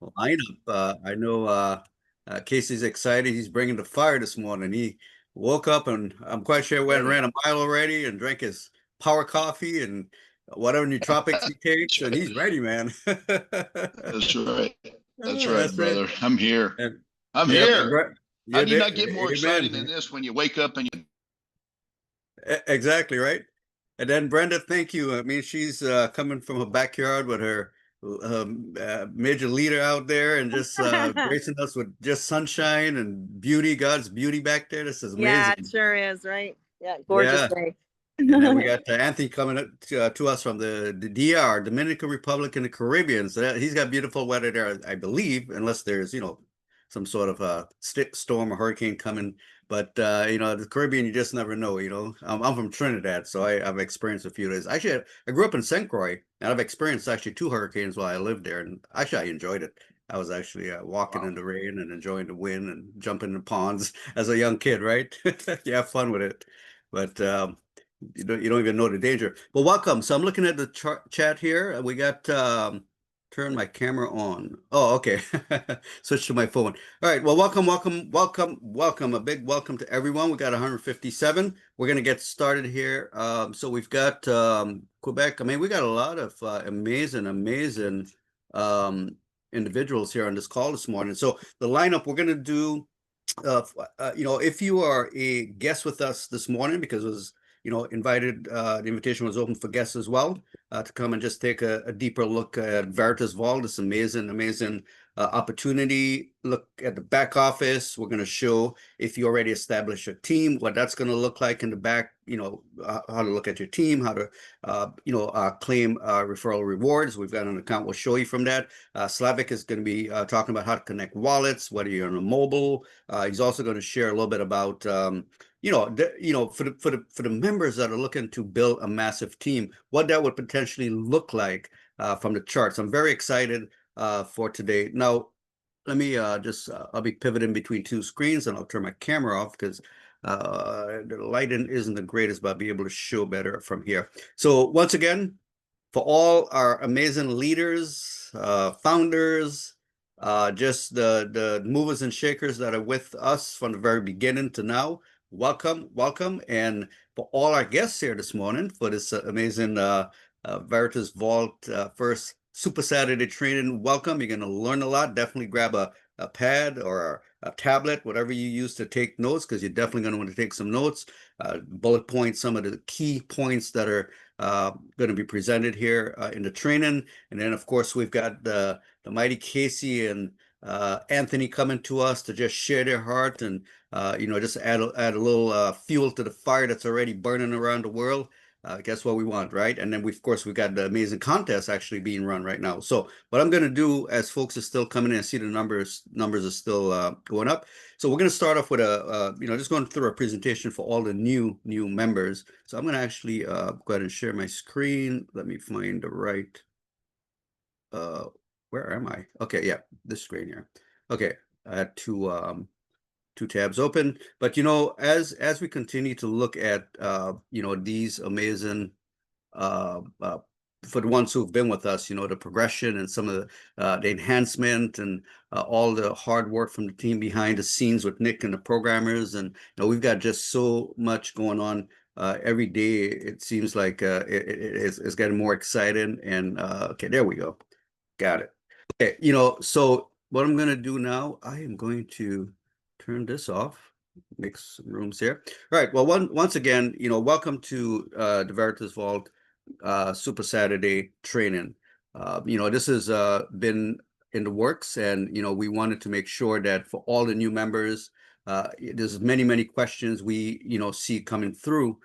lineup. I know Casey's excited. He's bringing the fire this morning. He woke up and I'm quite sure went and Ready. ran a mile already and drank his power coffee and whatever nootropics he takes, That's and right. he's ready, man. That's right. That's Oh, right, that's right. brother. I'm here. And I'm yep, and here. How yeah, do you not get more exciting than amen. this when you wake up and you Exactly right. And then Brenda, thank you. I mean, she's coming from her backyard with her major leader out there and just gracing us with just sunshine and beauty, God's beauty back there. This is Yeah, it amazing. sure is, right? Yeah, gorgeous Yeah. day. And then we got Anthony coming up to us from the DR, Dominican Republic in the Caribbean. So he's got beautiful weather there, I believe, unless there's, some sort of storm or hurricane coming. But, the Caribbean, you just never know, I'm from Trinidad, so I've experienced a few days. Actually, I grew up in St. Croix, and I've experienced actually two hurricanes while I lived there. And actually, I enjoyed it. I was actually walking wow. in the rain and enjoying the wind and jumping in the ponds as a young kid, right? You have fun with it. But you don't even know the danger. Well, welcome. So I'm looking at the chat here. We got turn my camera on. Oh, okay. Switch to my phone. All right. Well, welcome. A big welcome to everyone. We got 157. We're gonna get started here. So we've got Quebec. I mean, we got a lot of amazing um, individuals here on this call this morning. So the lineup we're gonna do if you are a guest with us this morning, because it was, invited, the invitation was open for guests as well, to come and just take a deeper look at Veritas Vault. This amazing opportunity. Look at the back office. We're going to show if you already established a team, what that's going to look like in the back, how to look at your team, how to, claim referral rewards. We've got an account we'll show you from that. Slavik is going to be talking about how to connect wallets, whether you're on a mobile. He's also going to share a little bit about, for the members that are looking to build a massive team, what that would potentially look like from the charts. I'm very excited for today. Now, let me I'll be pivoting between two screens and I'll turn my camera off because the lighting isn't the greatest, but I'll be able to show better from here. So once again, for all our amazing leaders, founders, just the movers and shakers that are with us from the very beginning to now. Welcome. And for all our guests here this morning for this amazing Veritas Vault first Super Saturday training, welcome. You're going to learn a lot. Definitely grab a pad or a tablet, whatever you use to take notes, because you're definitely going to want to take some notes, bullet points, some of the key points that are going to be presented here in the training. And then, of course, we've got the mighty Casey and Anthony coming to us to just share their heart and, just add a little fuel to the fire that's already burning around the world. Guess what we want, right? And then of course, we've got the amazing contest actually being run right now. So what I'm going to do as folks are still coming in, I see the numbers are still going up. So we're going to start off with just going through a presentation for all the new members. So I'm going to actually go ahead and share my screen. Let me find the right, where am I? Okay, yeah, this screen here. Okay, I had two tabs open. But as we continue to look at these amazing for the ones who've been with us, the progression and some of the enhancement and all the hard work from the team behind the scenes with Nick and the programmers. And we've got just so much going on every day. It seems like it's getting more exciting. And okay, there we go. Got it. Okay, so what I'm going to do now, I am going to turn this off, make some rooms here. All right. Well, once again, welcome to the Veritas Vault Super Saturday training. This has been in the works, and we wanted to make sure that for all the new members, there's many questions we see coming through.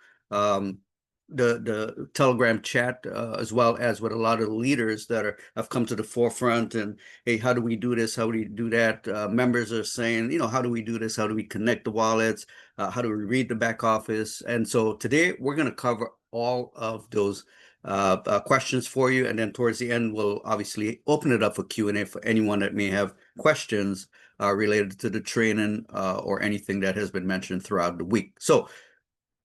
The Telegram chat, as well as with a lot of the leaders that have come to the forefront, and hey, how do we do this? How do we do that? Members are saying, how do we do this? How do we connect the wallets? How do we read the back office? And so today we're going to cover all of those questions for you, and then towards the end we'll obviously open it up for Q&A for anyone that may have questions related to the training or anything that has been mentioned throughout the week. So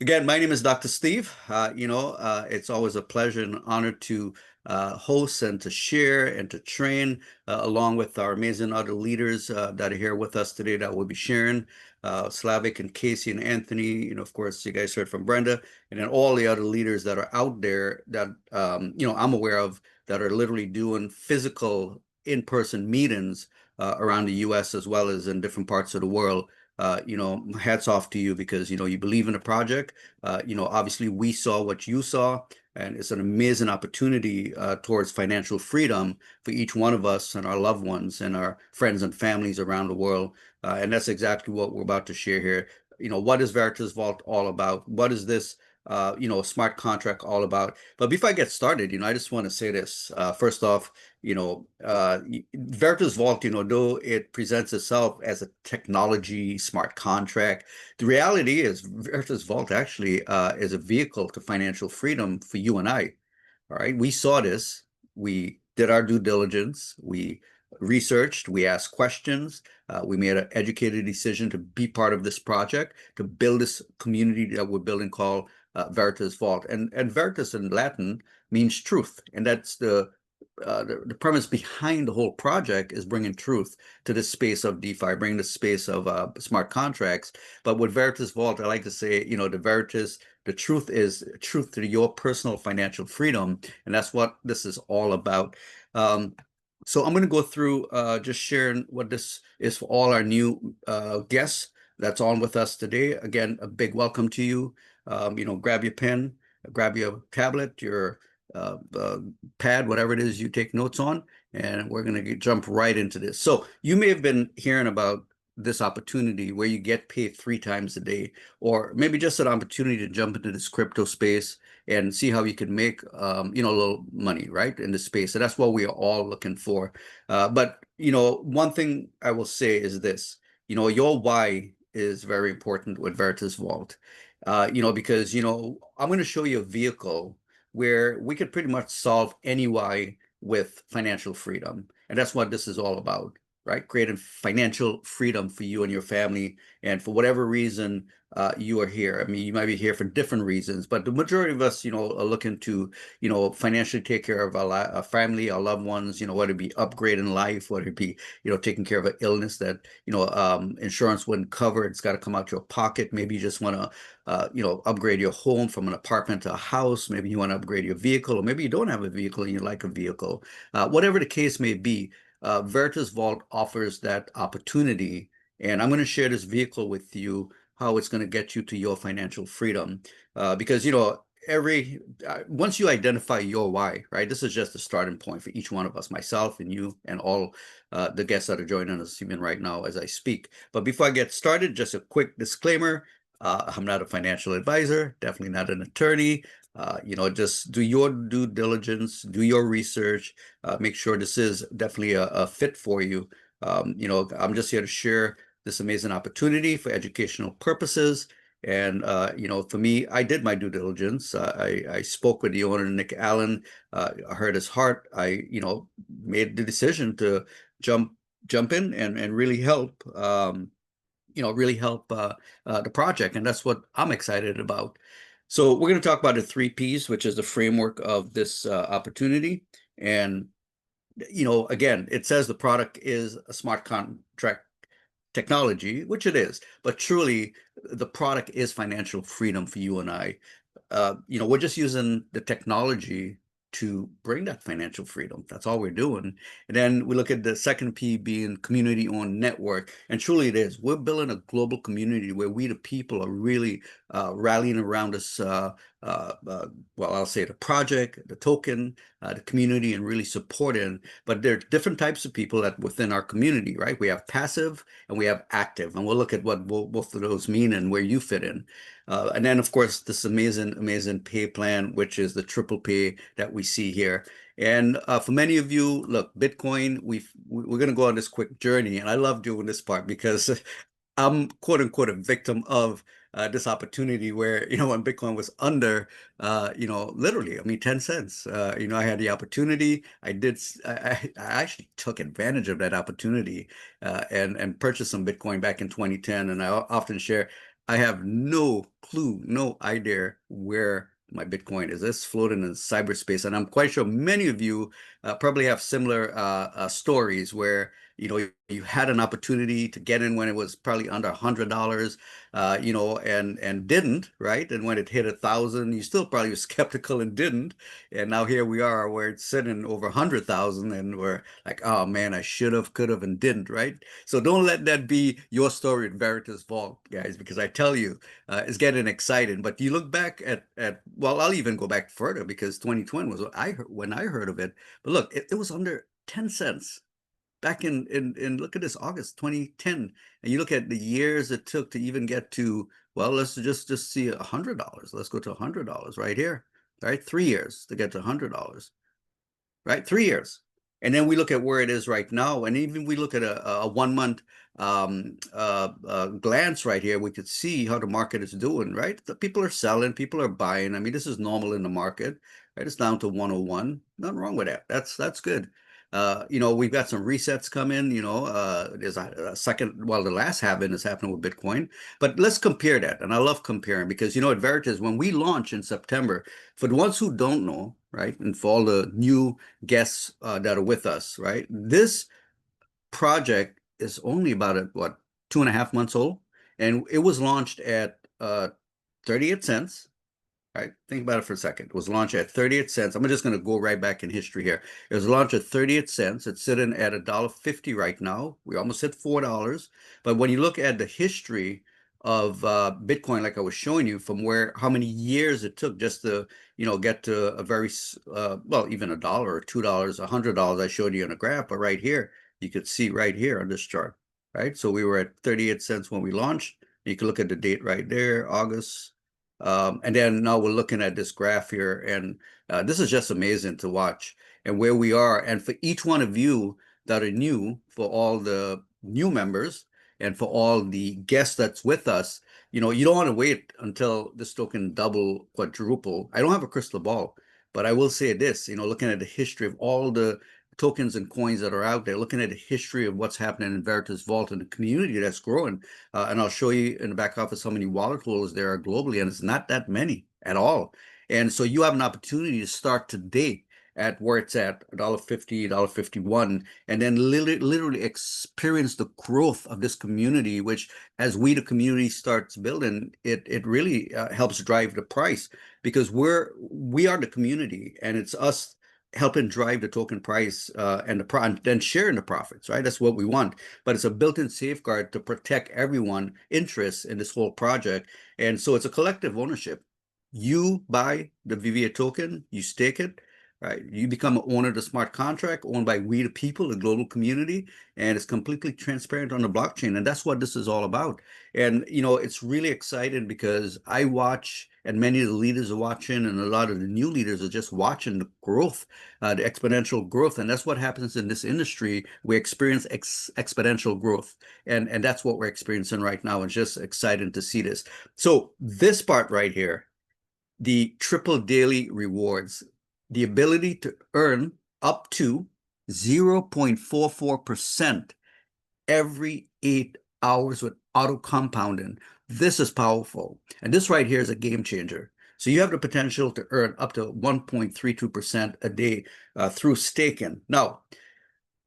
again, my name is Dr. Steve. It's always a pleasure and honor to host and to share and to train, along with our amazing other leaders that are here with us today that will be sharing. Slavic and Casey and Anthony, of course, you guys heard from Brenda, and then all the other leaders that are out there that, I'm aware of that are literally doing physical in-person meetings around the US as well as in different parts of the world. Hats off to you because, you believe in the project. Obviously we saw what you saw, and it's an amazing opportunity towards financial freedom for each one of us and our loved ones and our friends and families around the world. And that's exactly what we're about to share here. What is Veritas Vault all about? What is this smart contract all about? But before I get started, I just want to say this. First off, Veritas Vault, though it presents itself as a technology smart contract, the reality is Veritas Vault actually is a vehicle to financial freedom for you and I. All right. We saw this. We did our due diligence. We researched. We asked questions. We made an educated decision to be part of this project, to build this community that we're building called Veritas Vault. And Veritas in Latin means truth. And that's the premise behind the whole project is bringing truth to the space of DeFi, bringing the space of smart contracts. But with Veritas Vault, I like to say, the truth is truth to your personal financial freedom. And that's what this is all about. So I'm going to go through just sharing what this is for all our new guests that's on with us today. Again, a big welcome to you. Grab your pen, grab your tablet, your pad, whatever it is you take notes on, and we're going to jump right into this. So you may have been hearing about this opportunity where you get paid 3 times a day, or maybe just an opportunity to jump into this crypto space and see how you can make a little money, right, in this space. So that's what we are all looking for. But one thing I will say is this: your why is very important with Veritas Vault. Because I'm going to show you a vehicle where we could pretty much solve any why with financial freedom. And that's what this is all about, right? Creating financial freedom for you and your family. And for whatever reason you are here. I mean, you might be here for different reasons, but the majority of us, are looking to, financially take care of our family, our loved ones, whether it be upgrading life, whether it be, taking care of an illness that, insurance wouldn't cover. It's got to come out your pocket. Maybe you just want to, upgrade your home from an apartment to a house. Maybe you want to upgrade your vehicle, or maybe you don't have a vehicle and you like a vehicle. Whatever the case may be, Veritas Vault offers that opportunity. And I'm going to share this vehicle with you, how it's going to get you to your financial freedom. Because, once you identify your why, right, this is just a starting point for each one of us, myself and you and all the guests that are joining us even right now as I speak. But before I get started, just a quick disclaimer. I'm not a financial advisor, definitely not an attorney. Just do your due diligence, do your research, make sure this is definitely a fit for you. I'm just here to share this amazing opportunity for educational purposes. And, for me, I did my due diligence. I spoke with the owner, Nick Allen. I heard his heart. I, made the decision to jump in and really help, the project. And that's what I'm excited about. So we're going to talk about the 3 Ps, which is the framework of this opportunity. And, again, it says the product is a smart contract technology, which it is, but truly the product is financial freedom for you and I. We're just using the technology to bring that financial freedom. That's all we're doing. And then we look at the second P being community-owned network. And truly it is. We're building a global community where we, the people, are really rallying around us. I'll say the project, the token, the community, and really supporting. But there are different types of people that within our community, right? We have passive and we have active. And we'll look at what both of those mean and where you fit in. And then, of course, this amazing pay plan, which is the triple pay that we see here. And for many of you, look, Bitcoin, we're going to go on this quick journey. And I love doing this part because I'm, quote unquote, a victim of this opportunity where, when Bitcoin was under, literally, 10 cents, I had the opportunity. I actually took advantage of that opportunity and purchased some Bitcoin back in 2010. And I often share, I have no clue, no idea where my Bitcoin? Is this floating in cyberspace? And I'm quite sure many of you probably have similar stories where, you know, you had an opportunity to get in when it was probably under $100, you know, and didn't, right? And when it hit 1,000, you still probably were skeptical and didn't. And now here we are where it's sitting over 100,000 and we're like, oh man, I should have, could have, and didn't, right? So don't let that be your story in Veritas Vault, guys, because I tell you, it's getting exciting. But you look back at well, I'll even go back further because 2020 was when I heard of it. But look, it was under 10 cents back in look at this, August 2010, and you look at the years it took to even get to, well, let's just see $100. Let's go to $100 right here, right? 3 years to get to $100, right? 3 years. And then we look at where it is right now, and even we look at a 1 month glance right here, we could see how the market is doing, right? The people are selling, people are buying. I mean, this is normal in the market, right? It's down to 101. Nothing wrong with that. That's good. You know, we've got some resets coming, you know, there's a second, well, the last halving is happening with Bitcoin, but let's compare that. And I love comparing because, you know, at Veritas, when we launch in September, for the ones who don't know, right, and for all the new guests that are with us, right, this project is only about, what, 2.5 months old, and it was launched at 38 cents. Right, think about it for a second. It was launched at 38 cents. I'm just going to go right back in history here. It was launched at 38 cents. It's sitting at $1.50 right now. We almost hit $4. But when you look at the history of Bitcoin, like I was showing you, from how many years it took just to, you know, get to a very well, even $1 or $2, $100. I showed you in a graph, but right here you could see right here on this chart, right? So we were at 38 cents when we launched. You can look at the date right there, August. And then now we're looking at this graph here, and this is just amazing to watch and where we are. And for each one of you that are new, for all the new members and for all the guests that's with us, you know, you don't want to wait until this token double, quadruple. I don't have a crystal ball, but I will say this, you know, looking at the history of all the tokens and coins that are out there, looking at the history of what's happening in Veritas Vault and the community that's growing. And I'll show you in the back office how many wallet holders there are globally, and it's not that many at all. And so you have an opportunity to start today at where it's at, $1.50, $1.51, and then literally experience the growth of this community, which as we, the community, starts building, it really helps drive the price, because we are the community, and it's us helping drive the token price and then sharing the profits, right? That's what we want. But it's a built-in safeguard to protect everyone's interests in this whole project. And so it's a collective ownership. You buy the VVA token, you stake it, right? You become an owner of the smart contract owned by we the people, the global community, and it's completely transparent on the blockchain. And that's what this is all about. And, you know, it's really exciting because I watch, and many of the leaders are watching, and a lot of the new leaders are just watching the growth, the exponential growth. And that's what happens in this industry. We experience exponential growth. And that's what we're experiencing right now. It's just exciting to see this. So this part right here, the triple daily rewards, the ability to earn up to 0.44% every 8 hours with auto compounding. This is powerful. And this right here is a game changer. So you have the potential to earn up to 1.32% a day through staking. Now,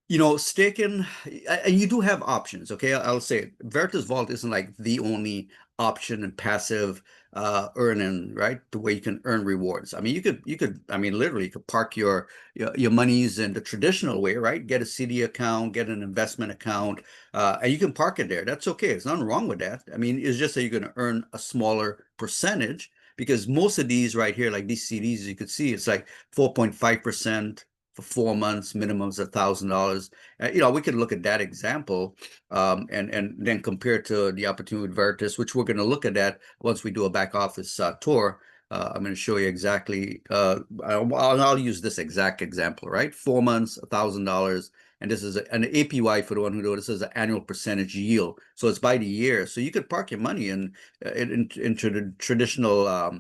you know, staking, and you do have options, okay? I'll say it. Veritas Vault isn't like the only option in passive earning, right? The way you can earn rewards. I mean, you could, I mean, literally you could park your monies in the traditional way, right? Get a CD account, get an investment account, and you can park it there. That's okay. There's nothing wrong with that. I mean, it's just that you're going to earn a smaller percentage, because most of these right here, like these CDs, you could see it's like 4.5%. For 4 months, minimums $1,000. You know, we could look at that example and then compare to the opportunity with Veritas, which we're going to look at that once we do a back office tour. I'm going to show you exactly. I'll use this exact example, right? 4 months, $1,000. And this is an APY for the one who knows. This is an annual percentage yield. So it's by the year. So you could park your money into the traditional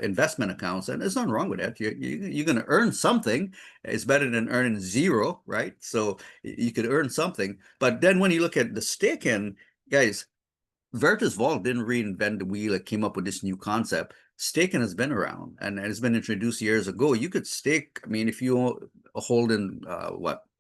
investment accounts. And there's nothing wrong with that. You're going to earn something. It's better than earning zero, right? So you could earn something. But then when you look at the staking, guys, Veritas Vault didn't reinvent the wheel. It came up with this new concept. staking has been around and it's been introduced years ago. You could stake, I mean, if you hold in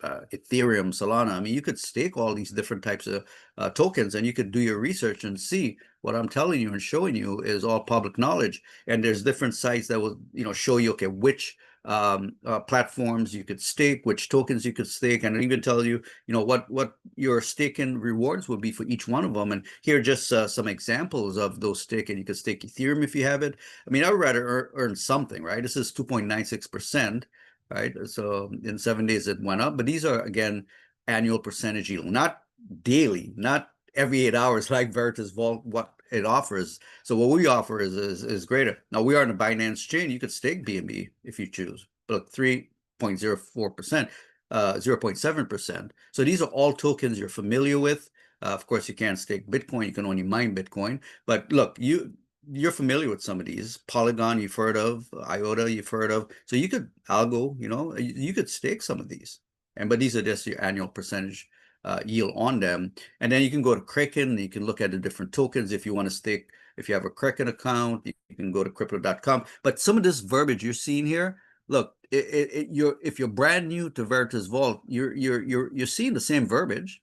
Ethereum, Solana, I mean, you could stake all these different types of tokens, and you could do your research and see what I'm telling you and showing you is all public knowledge. And there's different sites that will, show you, okay, which platforms you could stake, which tokens you could stake, and even tell you, what your staking rewards would be for each one of them. And here are just some examples of those staking. You could stake Ethereum if you have it. I mean, I would rather earn something, right? This is 2.96%, right? So in 7 days it went up, but these are, again, annual percentage yield, not daily, not every 8 hours like Veritas Vault, what it offers. So what we offer is greater. Now we are in a Binance chain. You could stake BNB if you choose, but 3.04%, 0.7%. So these are all tokens you're familiar with. Of course, you can't stake Bitcoin. You can only mine Bitcoin. But look, you're familiar with some of these. Polygon, you've heard of. IOTA, you've heard of. So you could Algo, you could stake some of these. But these are just your annual percentage yield on them. And then you can go to Kraken and you can look at the different tokens if you want to stake. If you have a Kraken account, you can go to crypto.com. But some of this verbiage you're seeing here, look, if you're brand new to Veritas Vault, you're seeing the same verbiage,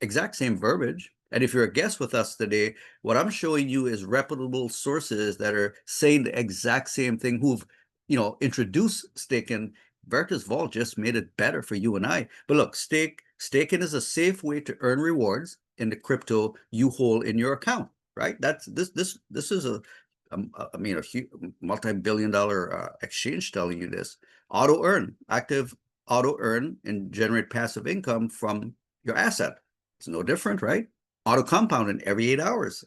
exact same verbiage. And if you're a guest with us today, what I'm showing you is reputable sources that are saying the exact same thing, who've introduced staking. Veritas Vault just made it better for you and I. But look, staking is a safe way to earn rewards in the crypto you hold in your account, right? This is a huge multi-billion-dollar exchange telling you this. Auto earn, active auto earn, and generate passive income from your asset. It's no different, right? Auto compounding every 8 hours,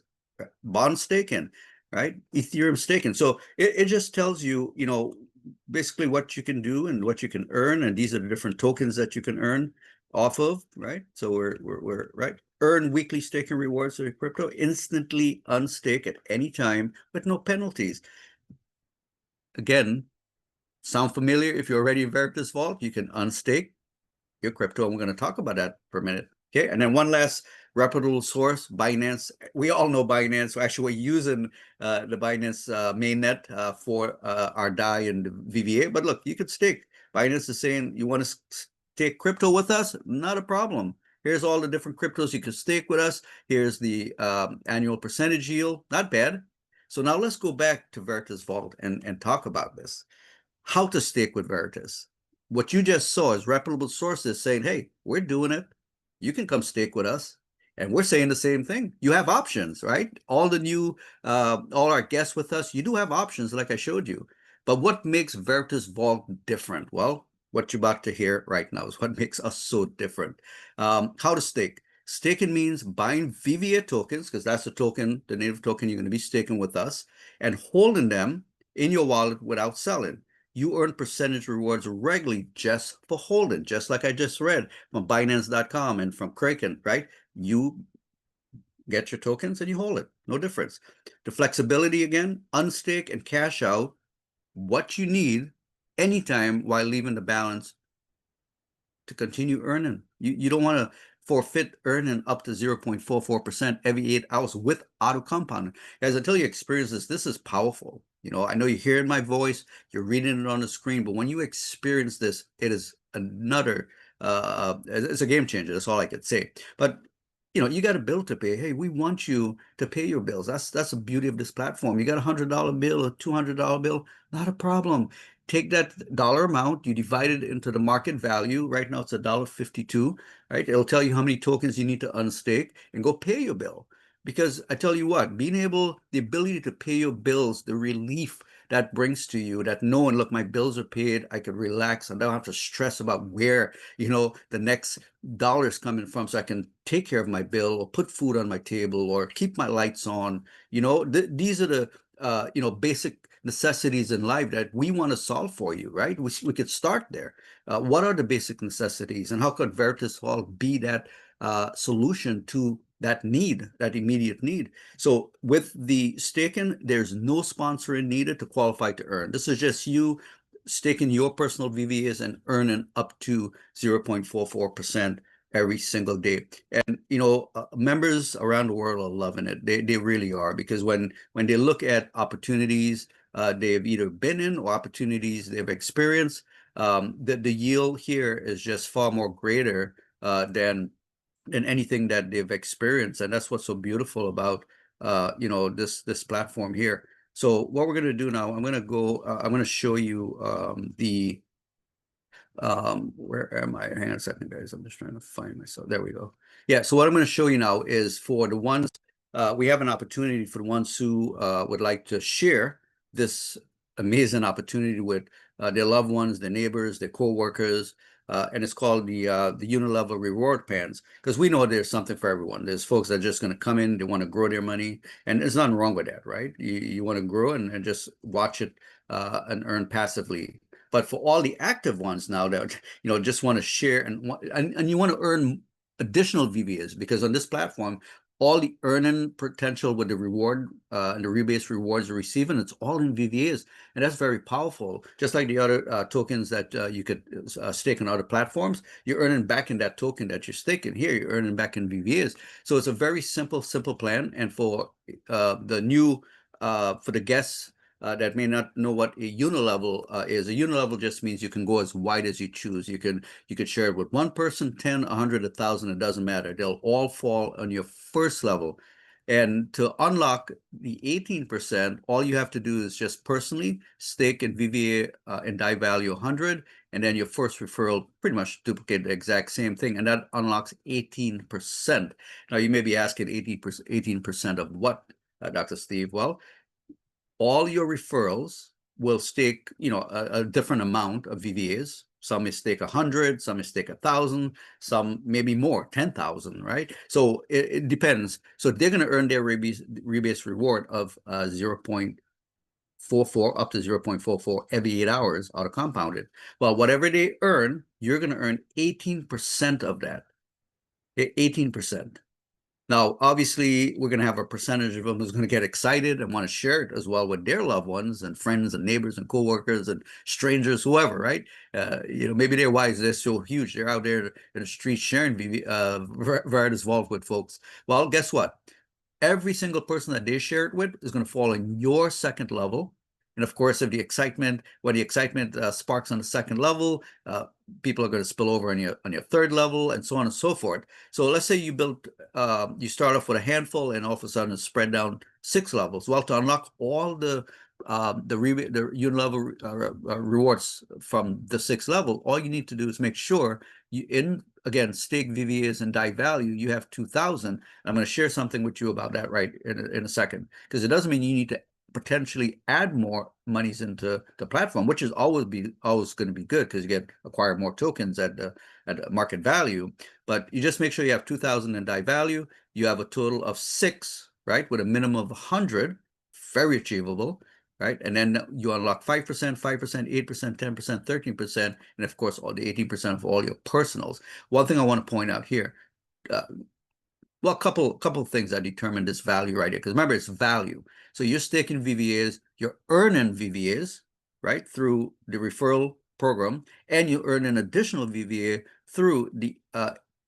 bond staking, right? Ethereum staking. So it just tells you, basically what you can do and what you can earn, and these are the different tokens that you can earn off of, right? So we're right. Earn weekly staking rewards for your crypto, instantly unstake at any time with no penalties. Again, sound familiar? If you're already in Veritas Vault, you can unstake your crypto, and we're going to talk about that for a minute. Okay, and then one last reputable source, Binance. We all know Binance. Actually, we're using the Binance mainnet for our DAI and VVA. But look, you could stake. Binance is saying, you want to stake crypto with us? Not a problem. Here's all the different cryptos you could stake with us. Here's the annual percentage yield. Not bad. So now let's go back to Veritas Vault and talk about this. How to stake with Veritas. What you just saw is reputable sources saying, hey, we're doing it. You can come stake with us. And we're saying the same thing. You have options, right? All the new, all our guests with us, you do have options like I showed you. But what makes Veritas Vault different? Well, what you're about to hear right now is what makes us so different. How to stake. Staking means buying VVA tokens, because that's the token, the native token you're going to be staking with us, and holding them in your wallet without selling. You earn percentage rewards regularly just for holding, just like I just read from Binance.com and from Kraken, right? You get your tokens and you hold it. No difference. The flexibility, again, unstake and cash out what you need anytime while leaving the balance to continue earning. You don't want to forfeit earning up to 0.44% every 8 hours with auto compounding. As I tell you, experience this is powerful. I know you're hearing my voice, you're reading it on the screen, but when you experience this, it is another, it's a game changer. That's all I could say. But you got a bill to pay. Hey, we want you to pay your bills. That's the beauty of this platform. You got $100 bill, a $200 bill, not a problem. Take that dollar amount, you divide it into the market value. Right now it's $1.52, right? It'll tell you how many tokens you need to unstake and go pay your bill. Because I tell you what, the ability to pay your bills, the relief that brings to you, that knowing, look, my bills are paid, I could relax, and I don't have to stress about where, the next dollar is coming from, so I can take care of my bill or put food on my table or keep my lights on. These are the, basic necessities in life that we want to solve for you, right? We could start there. What are the basic necessities, and how could Veritas Vault be that solution to that need, that immediate need? So with the staking, there's no sponsoring needed to qualify to earn. This is just you staking your personal VVAs and earning up to 0.44% every single day. And members around the world are loving it. They really are, because when they look at opportunities they've either been in or opportunities they've experienced, the yield here is just far more greater than anything that they've experienced. And that's what's so beautiful about this platform here. So what we're going to do now, I'm going to show you where am I? Hang on a second, guys. I'm just trying to find myself. There we go. Yeah, so what I'm going to show you now is for the ones, we have an opportunity for the ones who would like to share this amazing opportunity with their loved ones, their neighbors, their co-workers, and it's called the Unilevel Reward Plans, because we know there's something for everyone. There's folks that are just going to come in, they want to grow their money, and there's nothing wrong with that, right? You want to grow and just watch it and earn passively. But for all the active ones now that just want to share and you want to earn additional VBAs, because on this platform, all the earning potential with the reward and the rebase rewards you're receiving, it's all in VVAs, and that's very powerful. Just like the other tokens that you could stake on other platforms, you're earning back in that token that you're staking. Here, you're earning back in VVAs. So it's a very simple plan. And for the new for the guests that may not know what a unilevel is. A unilevel just means you can go as wide as you choose. You could share it with one person, 10, 100, 1,000, it doesn't matter. They'll all fall on your first level. And to unlock the 18%, all you have to do is just personally stake in VVA and DAI value 100, and then your first referral pretty much duplicate the exact same thing, and that unlocks 18%. Now you may be asking 18% of what, Dr. Steve? Well, all your referrals will stake, a different amount of VVAs. Some may stake 100, some may stake 1,000, some maybe more, 10,000, right? So it depends. So they're going to earn their rebase reward of 0.44 up to 0.44 every 8 hours out of compounded. Well, whatever they earn, you're going to earn 18% of that. 18%. Now, obviously, we're going to have a percentage of them who's going to get excited and want to share it as well with their loved ones and friends and neighbors and coworkers and strangers, whoever, right? Maybe their wives, they're so huge. They're out there in the street sharing Veritas Vault with folks. Well, guess what? Every single person that they share it with is going to fall in your second level. And of course, if the excitement, sparks on the second level, people are going to spill over on your third level, and so on and so forth. So let's say you you start off with a handful, and all of a sudden it's spread down 6 levels. Well, to unlock all the Unilevel rewards from the 6th level, all you need to do is make sure again, stake VVAs and DAI value, you have 2,000. I'm going to share something with you about that right in a second, because it doesn't mean you need to potentially add more monies into the platform, which is always going to be good, because you acquire more tokens at market value. But you just make sure you have 2,000 in DAI value. You have a total of 6, right, with a minimum of 100, very achievable, right? And then you unlock 5%, 5%, 8%, 10%, 13%, and of course all the 18% of all your personals. One thing I want to point out here, well, a couple of things that determine this value right here, because remember, it's value. So you're staking VVAs, you're earning VVAs, right, through the referral program, and you earn an additional VVA through the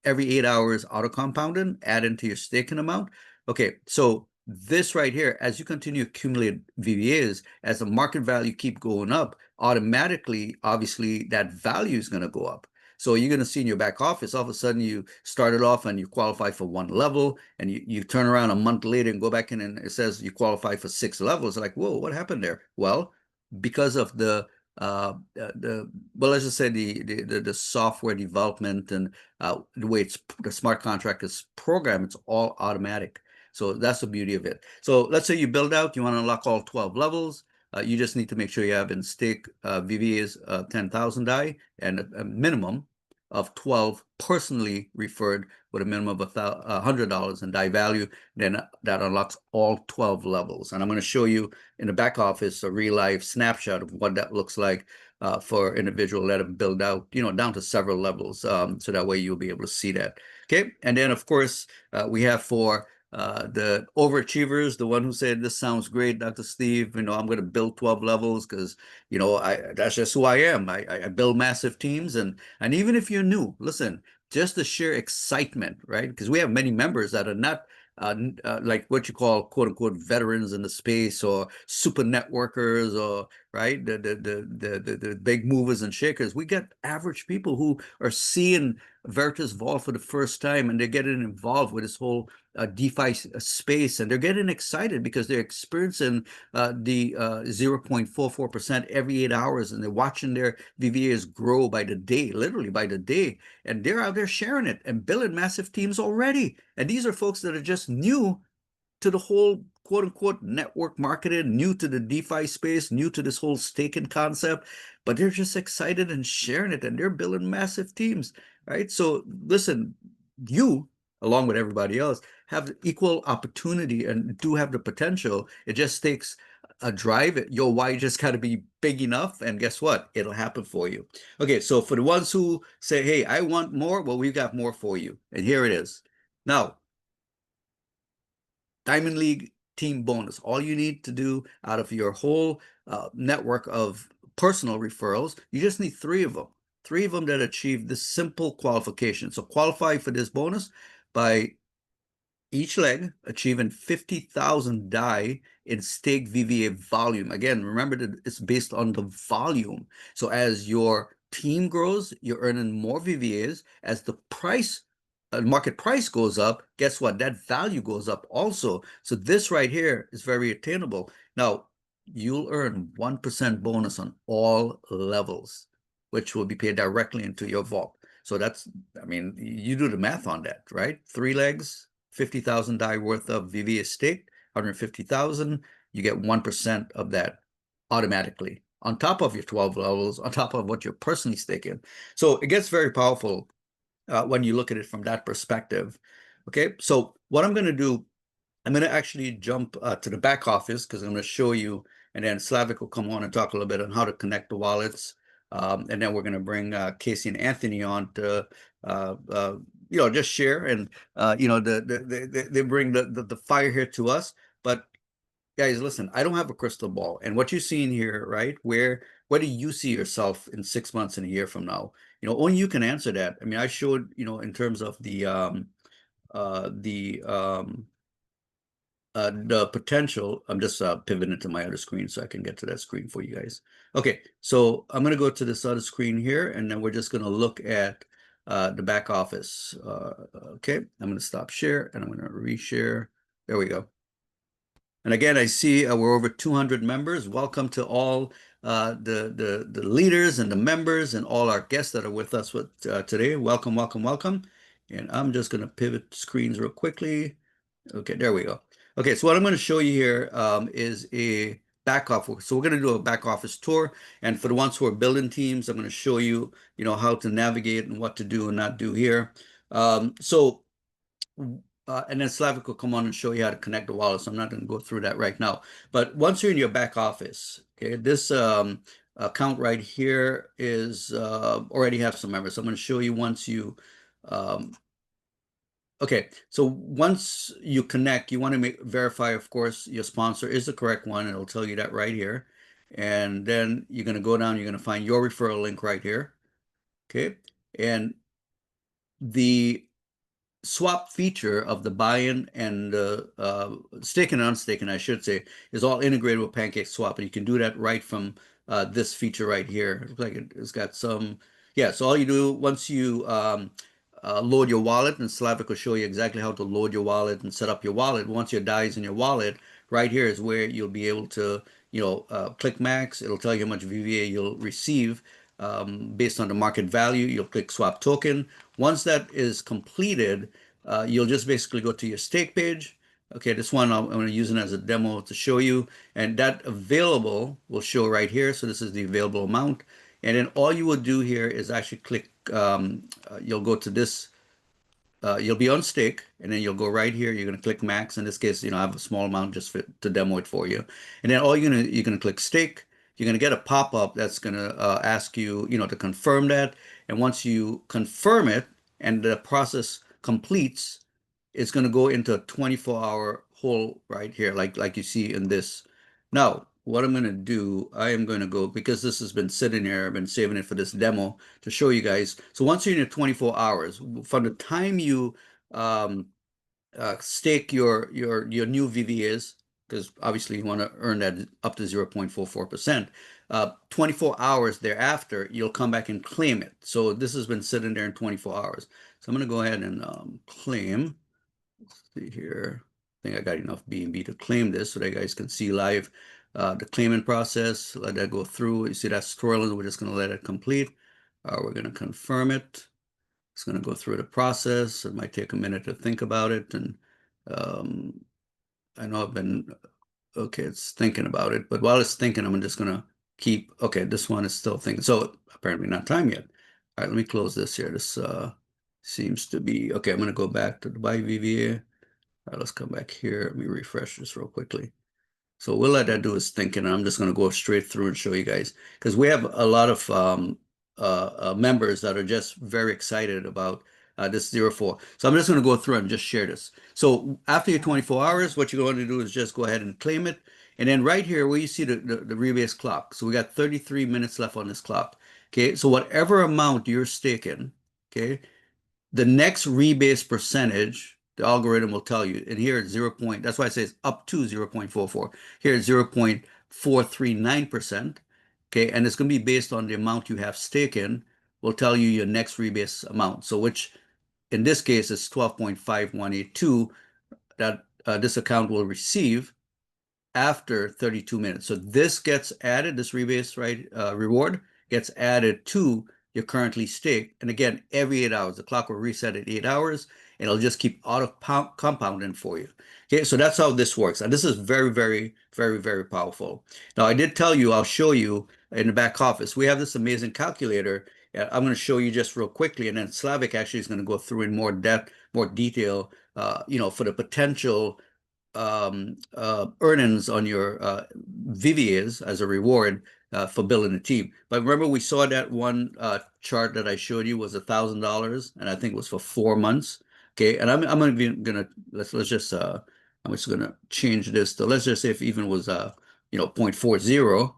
every 8 hours auto compounding, add into your staking amount. Okay, so this right here, as you continue to accumulate VVAs, as the market value keep going up, automatically, obviously, that value is going to go up. So you're going to see in your back office, all of a sudden you started off and you qualify for 1 level, and you turn around a month later and go back in and it says you qualify for 6 levels. Like, whoa, what happened there? Well, because of well, let's just say the software development and the way the smart contract is programmed, it's all automatic. So that's the beauty of it. So let's say you build out, you want to unlock all 12 levels. You just need to make sure you have in stake VVAs 10,000 DAI and a minimum of 12 personally referred with a minimum of $100 in DAI value. Then that unlocks all 12 levels. And I'm going to show you in the back office a real life snapshot of what that looks like for individual. Let them build out, down to several levels. So that way you'll be able to see that. Okay. And then of course we have for the overachievers, the one who said, this sounds great, Dr. Steve, I'm going to build 12 levels because, that's just who I am. I build massive teams. And even if you're new, listen, just the sheer excitement, right? Because we have many members that are not like what you call quote unquote veterans in the space or super networkers or right the big movers and shakers. We get average people who are seeing Veritas Vault for the first time, and they're getting involved with this whole DeFi space, and they're getting excited because they're experiencing the 0.44% every 8 hours, and they're watching their VVAs grow by the day, literally by the day, and they're out there sharing it and building massive teams already. And these are folks that are just new to the whole quote unquote network marketing, new to the DeFi space, new to this whole staking concept, but they're just excited and sharing it, and they're building massive teams, right? So listen, you, along with everybody else, have equal opportunity and do have the potential. It just takes a drive. Your why just got to be big enough, and guess what? It'll happen for you. Okay, so for the ones who say, hey, I want more, well, we've got more for you, and here it is. Now, Diamond League team bonus. All you need to do out of your whole network of personal referrals, you just need 3 of them. 3 of them that achieve this simple qualification. So qualify for this bonus by each leg achieving 50,000 DAI in stake VVA volume. Again, remember that it's based on the volume. So as your team grows, you're earning more VVAs. As the price market price goes up, guess what? That value goes up also. So this right here is very attainable. Now, you'll earn 1% bonus on all levels, which will be paid directly into your vault. So that's, I mean, you do the math on that, right? 3 legs, 50,000 DAI worth of VVA staked, 150,000, you get 1% of that automatically on top of your 12 levels, on top of what you're personally staking. So it gets very powerful when you look at it from that perspective. Okay, so what I'm going to do, I'm going to actually jump to the back office because I'm going to show you, and then Slavik will come on and talk a little bit on how to connect the wallets. And then we're going to bring Casey and Anthony on to, just share. And, they bring the fire here to us. But guys, listen, I don't have a crystal ball. And what you're seeing here, right, where do you see yourself in 6 months and a year from now? Only you can answer that. I mean, I showed, in terms of the potential. I'm just pivoting to my other screen so I can get to that screen for you guys. Okay, so I'm going to go to this other screen here, and then we're just going to look at the back office. Okay, I'm going to stop share, and I'm going to reshare. There we go. And again, I see we're over 200 members. Welcome to all the leaders and the members and all our guests that are with us today. Welcome, welcome, welcome. And I'm just going to pivot screens real quickly. Okay, there we go. Okay, so what I'm going to show you here is a back office. So we're going to do a back office tour. And for the ones who are building teams, I'm going to show you, how to navigate and what to do and not do here. And then Slavik will come on and show you how to connect the wallet. So I'm not going to go through that right now. But once you're in your back office, okay, this account right here is already have some members. So I'm going to show you once you, okay, so once you connect, you want to verify, of course, your sponsor is the correct one. And it'll tell you that right here. And then you're going to go down, you're going to find your referral link right here. Okay, and the swap feature of the buy-in and staking and unstaking, I should say, is all integrated with PancakeSwap, and you can do that right from this feature right here. It looks like it's got some, yeah. So all you do once you load your wallet, and Slavik will show you exactly how to load your wallet and set up your wallet. Once your DAI is in your wallet, right here is where you'll be able to, click max. It'll tell you how much VVA you'll receive. Based on the market value, you'll click swap token. Once that is completed, you'll just basically go to your stake page. Okay, this one I'm going to use it as a demo to show you, and that available will show right here. So this is the available amount, and then all you will do here is actually click. You'll go to this. You'll be on stake, and then you'll go right here. You're going to click max. In this case, I have a small amount just to demo it for you, and then you're going to click stake. You're going to get a pop-up that's going to ask you, to confirm that. And once you confirm it and the process completes, it's going to go into a 24-hour hold right here, like you see in this. Now, what I'm going to do, I am going to go, because this has been sitting there, I've been saving it for this demo to show you guys. So once you're in your 24 hours, from the time you stake your new VVAs, because obviously you want to earn that up to 0.44%. 24 hours thereafter, you'll come back and claim it. So this has been sitting there in 24 hours. So I'm going to go ahead and claim. Let's see here. I think I got enough BNB to claim this so that you guys can see live the claiming process. Let that go through. You see that scrolling. We're just going to let it complete. We're going to confirm it. It's going to go through the process. It might take a minute to think about it. And I know I've been, okay, it's thinking about it. But while it's thinking, I'm just going to keep, okay, this one is still thinking. So apparently not time yet. All right, let me close this here. This seems to be, okay, I'm going to go back to the buy VVA. All right, let's come back here. Let me refresh this real quickly. So we'll let that do its thinking. I'm just going to go straight through and show you guys, because we have a lot of members that are just very excited about this 04. So I'm just going to go through and just share this. So after your 24 hours, what you're going to do is just go ahead and claim it. And then right here where you see the rebase clock. So we got 33 minutes left on this clock. Okay, so whatever amount you're staking, okay, the next rebase percentage, the algorithm will tell you. And here it's 0. That's why it says up to 0.44. Here it's 0.439%. Okay, and it's going to be based on the amount you have staken. Will tell you your next rebase amount. So which in this case is 12.5182 that this account will receive after 32 minutes. So this gets added, this rebase reward gets added to your currently staked. And again, every 8 hours, the clock will reset at 8 hours and it'll just keep auto compounding for you. Okay, so that's how this works. And this is very, very, very, very powerful. Now, I did tell you, I'll show you in the back office, we have this amazing calculator. I'm going to show you just real quickly, and then Slavic actually is going to go through in more depth, more detail, for the potential earnings on your VVAs as a reward for building a team. But remember, we saw that one chart that I showed you was $1,000, and I think it was for 4 months. Okay, and I'm gonna let's just I'm just gonna change this to, let's just say if even was 0.40,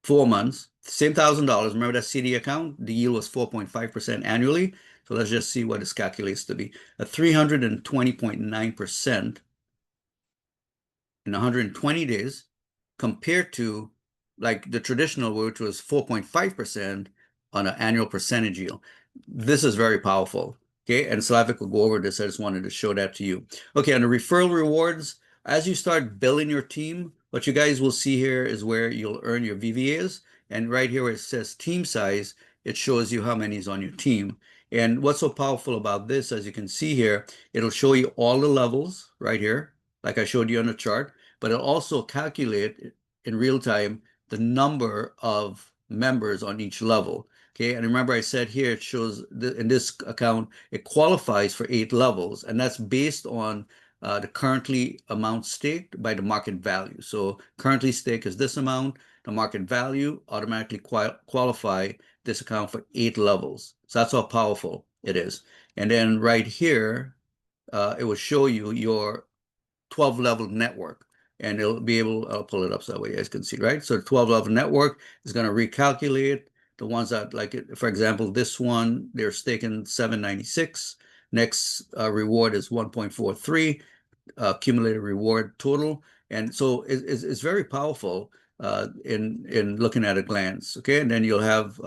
4 months, same $1,000. Remember that CD account? The yield was 4.5% annually. So let's just see what this calculates to be. A 320.9% in 120 days compared to like the traditional, which was 4.5% on an annual percentage yield. This is very powerful. Okay, and Slavic will go over this. I just wanted to show that to you. Okay, on the referral rewards, as you start building your team, what you guys will see here is where you'll earn your VVAs. And right here where it says team size, it shows you how many is on your team. And what's so powerful about this, as you can see here, it'll show you all the levels right here, like I showed you on the chart, but it'll also calculate in real time the number of members on each level. Okay, and remember I said here it shows in this account, it qualifies for 8 levels, and that's based on the currently amount staked by the market value. So currently stake is this amount, the market value automatically qualify this account for 8 levels. So that's how powerful it is. And then right here, it will show you your 12-level network. And it'll be able, I'll pull it up so that way you guys can see, right? So the 12-level network is going to recalculate the ones that, like, for example, this one, they're staking 796. Next reward is 1.43, accumulated reward total. And so it's very powerful in looking at a glance, okay? And then you'll have,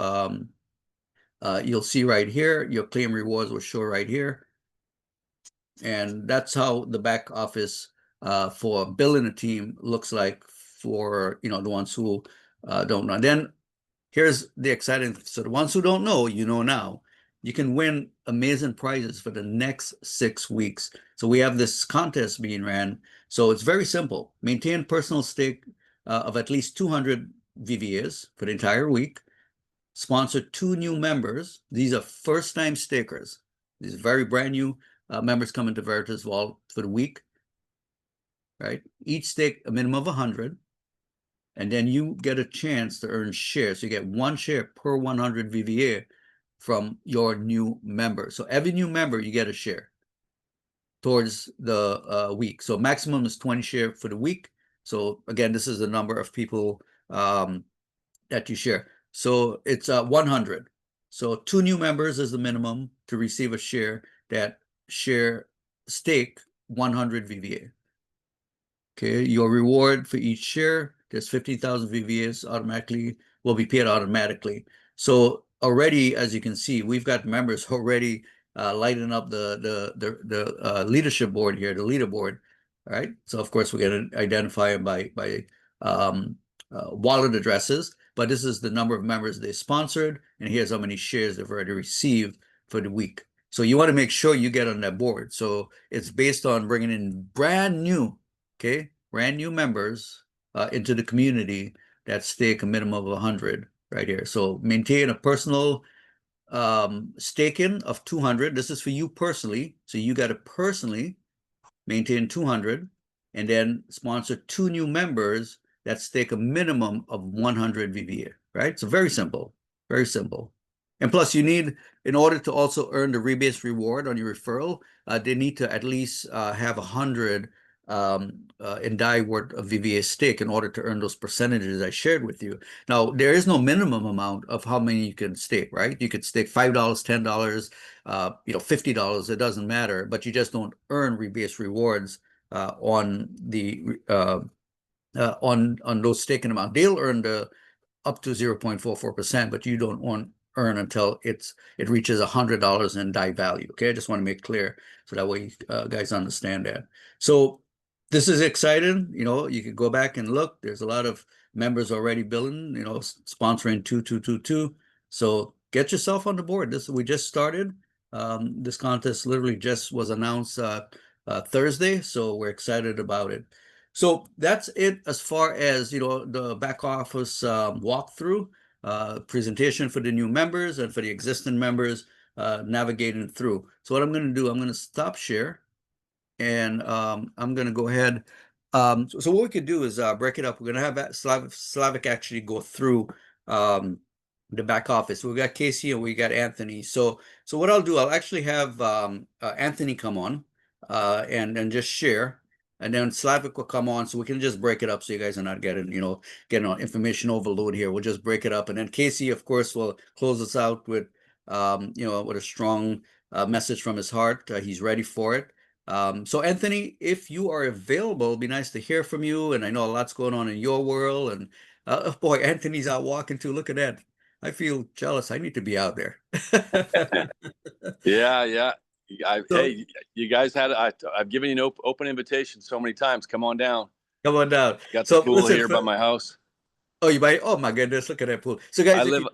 you'll see right here, your claim rewards will show right here. And that's how the back office for building a team looks like for the ones who don't know. And then here's the exciting, so the ones who don't know, you know now, you can win amazing prizes for the next 6 weeks. So we have this contest being ran. So it's very simple. Maintain personal stake of at least 200 VVAs for the entire week. Sponsor 2 new members. These are first-time stakers. These are very brand new members coming to Veritas Vault for the week, right? Each stake a minimum of 100. And then you get a chance to earn shares. So you get 1 share per 100 VVA from your new member. So every new member, you get a share towards the week. So maximum is 20 share for the week. So again, this is the number of people that you share. So it's 100. So 2 new members is the minimum to receive a share that stake 100 VVA. Okay, your reward for each share, there's 15,000 VVAs will be paid automatically. So already, as you can see, we've got members already lighting up the leadership board here, the leaderboard. All right. So of course we're going to identify them by wallet addresses, but this is the number of members they sponsored, and here's how many shares they've already received for the week. So you want to make sure you get on that board. So it's based on bringing in brand new members into the community that stake a minimum of 100 right here. So maintain a personal staking of 200. This is for you personally. So you got to personally maintain 200 and then sponsor 2 new members that stake a minimum of 100 VVA, right? So very simple, very simple. And plus you need, in order to also earn the rebase reward on your referral, they need to at least have 100 in DAI worth of VVA stake in order to earn those percentages I shared with you. Now, there is no minimum amount of how many you can stake, right? You could stake $5, $10, $50, it doesn't matter, but you just don't earn rebase rewards on the on those staking amount. They'll earn the up to 0.44%, but you don't earn until it reaches $100 in DAI value. Okay, I just want to make clear so that way guys understand that. So this is exciting. You can go back and look. There's a lot of members already billing, sponsoring 2222. So get yourself on the board. We just started. This contest literally just was announced Thursday, so we're excited about it. So that's it as far as the back office walkthrough, presentation for the new members and for the existing members navigating through. So what I'm going to do, I'm going to stop share. And I'm going to go ahead. So what we could do is break it up. We're going to have Slavic actually go through the back office. We've got Casey and we got Anthony. So what I'll do, I'll actually have Anthony come on and just share. And then Slavic will come on, so we can just break it up so you guys are not getting information overload here. We'll just break it up. And then Casey, of course, will close us out with, with a strong message from his heart. He's ready for it. So Anthony, if you are available, it'd be nice to hear from you. And I know a lot's going on in your world. And boy, Anthony's out walking too. Look at that. I feel jealous. I need to be out there. Yeah. Hey, you guys I've given you an open invitation so many times. Come on down. Come on down. Got the pool here by my house. Oh, oh my goodness. Look at that pool. So guys, I live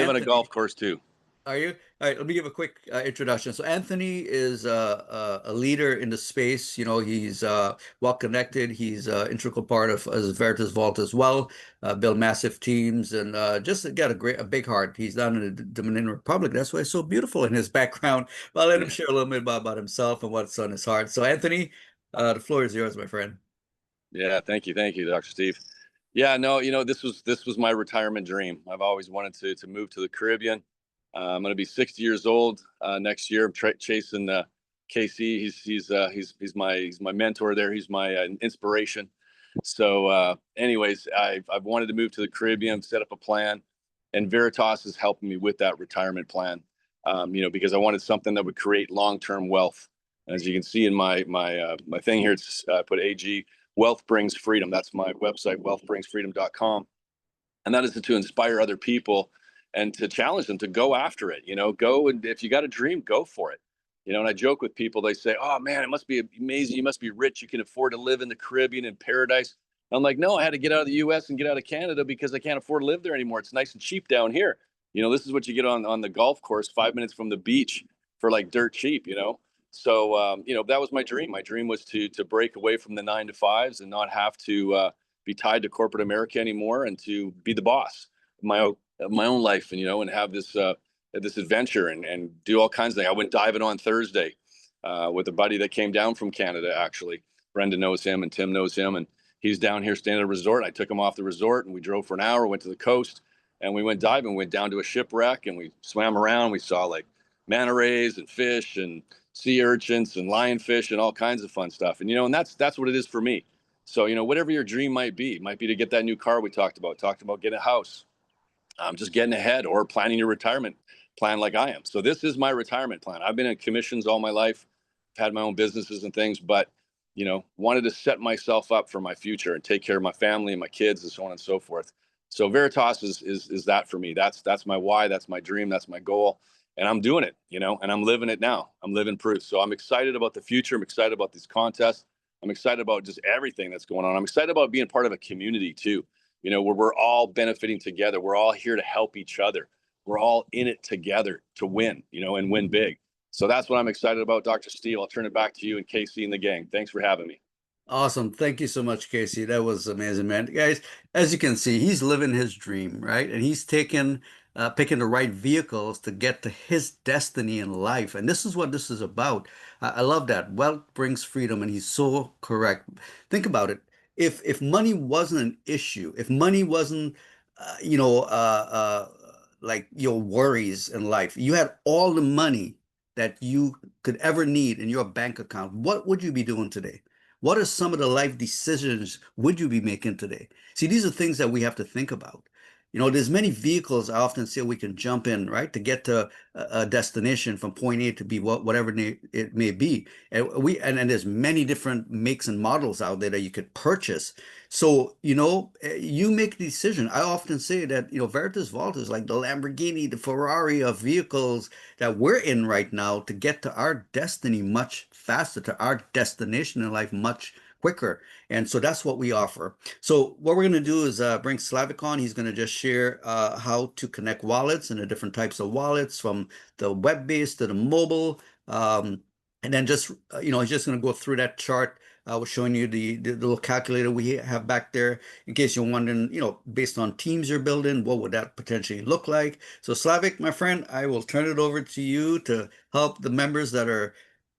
on a golf course too. Are you? All right, let me give a quick introduction. So Anthony is a leader in the space. He's well connected. He's an integral part of Veritas Vault as well. Build massive teams and just got a big heart. He's down in the Dominican Republic. That's why it's so beautiful in his background. But I'll let him share a little bit about himself and what's on his heart. So Anthony, the floor is yours, my friend. Yeah, thank you, Dr. Steve. Yeah, no, this was my retirement dream. I've always wanted to move to the Caribbean. I'm going to be 60 years old next year. I'm chasing KC. He's my mentor there. He's my inspiration. So, anyways, I've wanted to move to the Caribbean, set up a plan, and Veritas is helping me with that retirement plan. Because I wanted something that would create long-term wealth. As you can see in my thing here, it's put AG Wealth Brings Freedom. That's my website, wealthbringsfreedom.com, and that is to inspire other people and to challenge them to go after it. Go, and if you got a dream, go for it. And I joke with people, they say, oh man, it must be amazing. You must be rich. You can afford to live in the Caribbean in paradise. I'm like, no, I had to get out of the US and get out of Canada because I can't afford to live there anymore. It's nice and cheap down here. This is what you get on the golf course, 5 minutes from the beach for like dirt cheap, So, that was my dream. My dream was to break away from the 9-to-5s and not have to be tied to corporate America anymore and to be the boss of my own life and have this adventure and do all kinds of things. I went diving on Thursday with a buddy that came down from Canada, actually. Brenda knows him and Tim knows him, and he's down here staying at a resort. I took him off the resort and we drove for an hour, went to the coast, and we went diving, went down to a shipwreck, and we swam around. We saw like manta rays and fish and sea urchins and lionfish and all kinds of fun stuff. And that's what it is for me. So, whatever your dream might be to get that new car we talked about getting a house, just getting ahead or planning your retirement plan like I am. So this is my retirement plan. I've been in commissions all my life, had my own businesses and things, but wanted to set myself up for my future and take care of my family and my kids and so on and so forth. So Veritas is that for me. That's my why. That's my dream. That's my goal. And I'm doing it, and I'm living it now. I'm living proof. So I'm excited about the future. I'm excited about these contests. I'm excited about just everything that's going on. I'm excited about being part of a community too, where we're all benefiting together. We're all here to help each other. We're all in it together to win, and win big. So that's what I'm excited about, Dr. Steve. I'll turn it back to you and Casey and the gang. Thanks for having me. Awesome. Thank you so much, Casey. That was amazing, man. Guys, as you can see, he's living his dream, right? And he's picking the right vehicles to get to his destiny in life. And this is what this is about. I love that. Wealth brings freedom, and he's so correct. Think about it. If money wasn't an issue, if money wasn't, like your worries in life, you had all the money that you could ever need in your bank account, what would you be doing today? What are some of the life decisions would you be making today? See, these are things that we have to think about. There's many vehicles I often say we can jump in, right, to get to a destination from point A to B, whatever it may be. And there's many different makes and models out there that you could purchase. So, you make the decision. I often say that, Veritas Vault is like the Lamborghini, the Ferrari of vehicles that we're in right now to get to our destiny much faster, to our destination in life much quicker. And so that's what we offer. So what we're going to do is bring Slavik on. He's going to just share how to connect wallets and the different types of wallets, from the web-based to the mobile. And then just, he's just going to go through that chart. We're showing you the little calculator we have back there, in case you're wondering, based on teams you're building, what would that potentially look like? So Slavik, my friend, I will turn it over to you to help the members that are,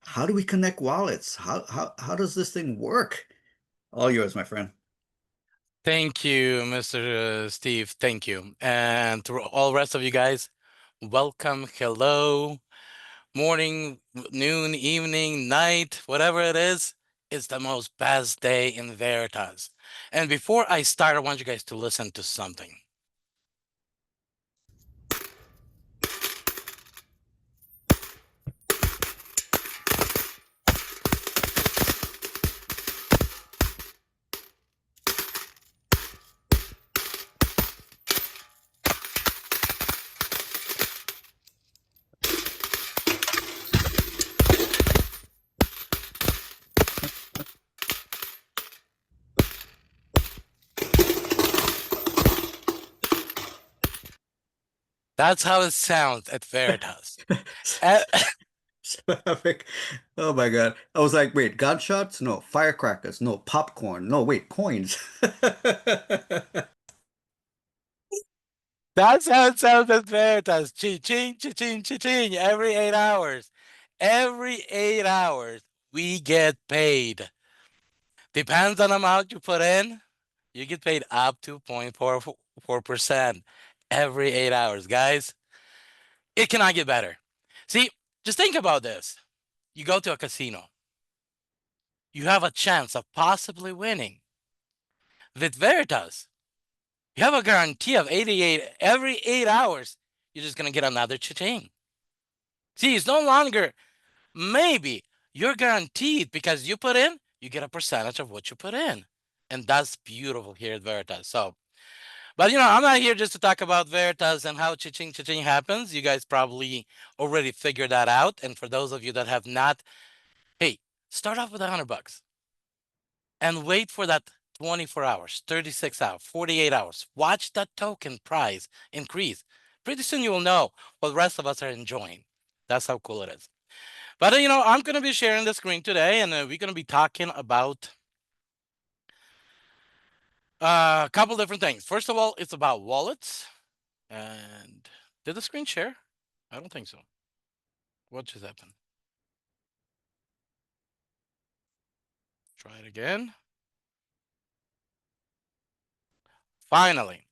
how do we connect wallets? How does this thing work? All yours, my friend. Thank you, Mr. Steve. Thank you. And to all the rest of you guys, welcome, hello, morning, noon, evening, night, whatever it is. It's the most best day in Veritas. And before I start, I want you guys to listen to something. That's how it sounds at Veritas. Oh my God. I was like, wait, gunshots? No. Firecrackers? No. Popcorn? No. Wait, coins. That's how it sounds at Veritas. Ching, ching, ching, every 8 hours. Every 8 hours, we get paid. Depends on the amount you put in. You get paid up to 0.44% every 8 hours, guys. It cannot get better. See, just think about this. You go to a casino. You have a chance of possibly winning. With Veritas, you have a guarantee of 88 every 8 hours. You're just going to get another cha-ching. See, it's no longer maybe. You're guaranteed, because you put in, you get a percentage of what you put in. And that's beautiful here at Veritas. So, but I'm not here just to talk about Veritas and how cha-ching happens. You guys probably already figured that out. And for those of you that have not, hey, start off with $100 and wait for that 24 hours, 36 hours, 48 hours. Watch that token price increase. Pretty soon you will know what the rest of us are enjoying. That's how cool it is. But, I'm going to be sharing the screen today, and we're going to be talking about a couple different things. First of all, it's about wallets. And did the screen share? I don't think so. What just happened? Try it again. Finally.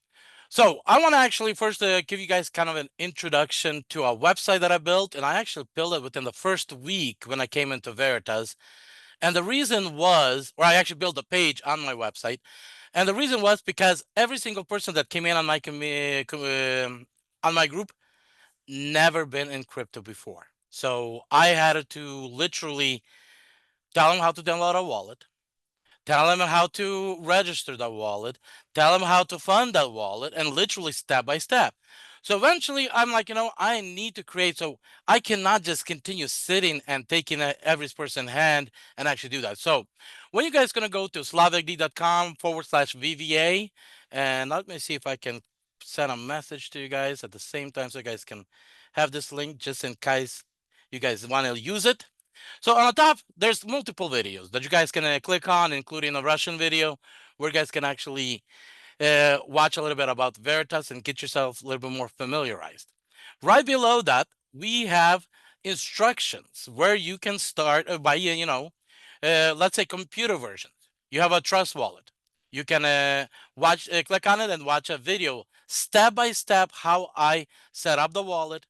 So I want to actually first give you guys kind of an introduction to a website that I built. And I actually built it within the first week when I came into Veritas. And the reason was, or I actually built a page on my website. And the reason was because every single person that came in on my on my group never been in crypto before. So I had to literally tell them how to download a wallet, tell them how to register the wallet, tell them how to fund that wallet, and literally step by step. So eventually, I'm like, I need to create. So I cannot just continue sitting and taking every person's hand and actually do that. So when you guys gonna go to slavicd.com/VVA, and let me see if I can send a message to you guys at the same time, so you guys can have this link just in case you guys want to use it. So on the top, there's multiple videos that you guys can click on, including a Russian video, where you guys can actually watch a little bit about Veritas and get yourself a little bit more familiarized. Right below that, we have instructions where you can start by, let's say computer versions. You have a Trust Wallet. You can click on it and watch a video step by step how I set up the wallet,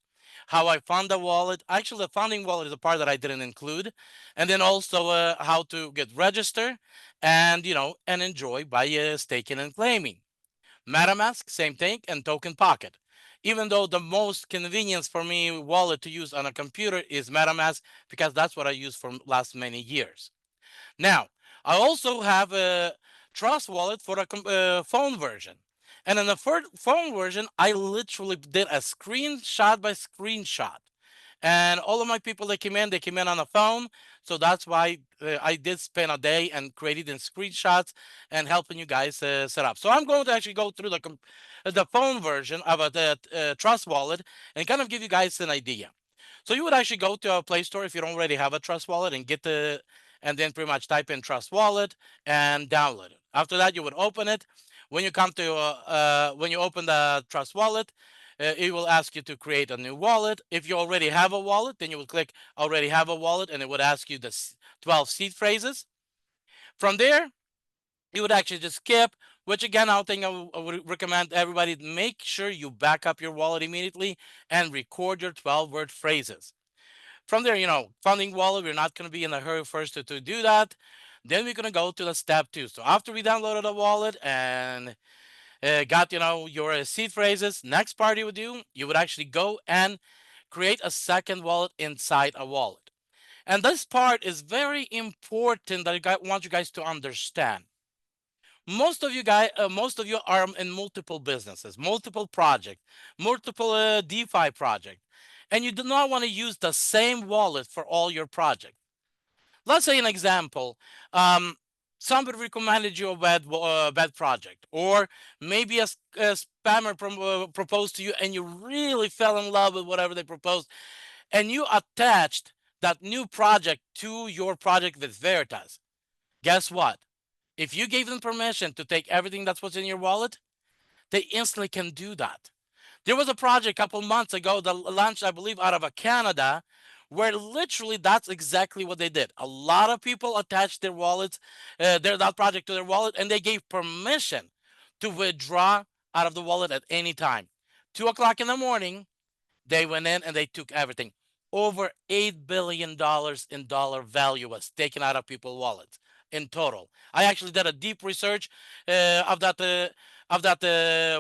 how I found the wallet. Actually, the founding wallet is a part that I didn't include. And then also how to get registered and, and enjoy by staking and claiming. MetaMask, same thing, and Token Pocket. Even though the most convenience for me wallet to use on a computer is MetaMask, because that's what I use for last many years. Now, I also have a Trust Wallet for the phone version. And in the phone version, I literally did a screenshot by screenshot. And all of my people that came in, they came in on a phone. So that's why I did spend a day and created in screenshots and helping you guys set up. So I'm going to actually go through the phone version of the Trust Wallet and kind of give you guys an idea. So you would actually go to a Play Store if you don't already have a Trust Wallet and and then pretty much type in Trust Wallet and download it. After that, you would open it. When you come to when you open the Trust Wallet, it will ask you to create a new wallet. If you already have a wallet, then you would click already have a wallet, and it would ask you the 12 seed phrases. From there, you would actually just skip, which again, I would recommend everybody make sure you back up your wallet immediately and record your 12-word phrases. From there, funding wallet, we're not going to be in a hurry first to do that. Then we're going to go to the step 2. So after we downloaded a wallet and got your seed phrases, next part you would do, you would actually go and create a second wallet inside a wallet. And this part is very important that I want you guys to understand. Most of you are in multiple businesses, multiple projects, multiple DeFi projects, and you do not want to use the same wallet for all your projects. Let's say an example. Somebody recommended you a bad project, or maybe a spammer proposed to you and you really fell in love with whatever they proposed, and you attached that new project to your project with Veritas. Guess what? If you gave them permission to take everything that's what's in your wallet, they instantly can do that. There was a project a couple months ago that launched, I believe, out of Canada, where literally that's exactly what they did. A lot of people attached their wallets, that project to their wallet, and they gave permission to withdraw out of the wallet at any time. 2 o'clock in the morning, they went in and they took everything. Over $8 billion in dollar value was taken out of people's wallets in total. I actually did a deep research of that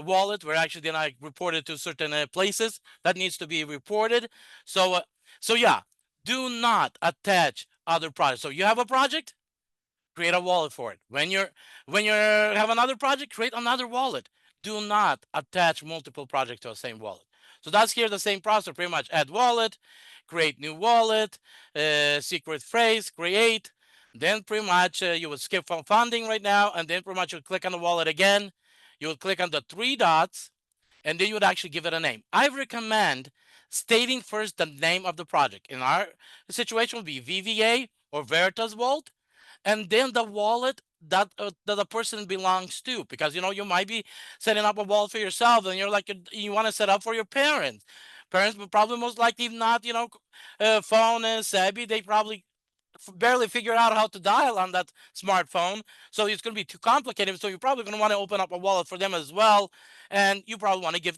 wallet, where actually then I reported to certain places that needs to be reported. So yeah, do not attach other projects. So you have a project, create a wallet for it. When you have another project, create another wallet. Do not attach multiple projects to the same wallet. So that's here the same process. Pretty much add wallet, create new wallet, secret phrase, create. Then pretty much you would skip from funding right now, and then pretty much you would click on the wallet again. You would click on the 3 dots, and then you would actually give it a name. I recommend stating first the name of the project. In our situation would be VVA or Veritas Vault, and then the wallet that the person belongs to, because you might be setting up a wallet for yourself, and you're like you want to set up for your parents. Parents will probably most likely not, phone and savvy. They probably barely figure out how to dial on that smartphone, so it's going to be too complicated. So you're probably going to want to open up a wallet for them as well, and you probably want to give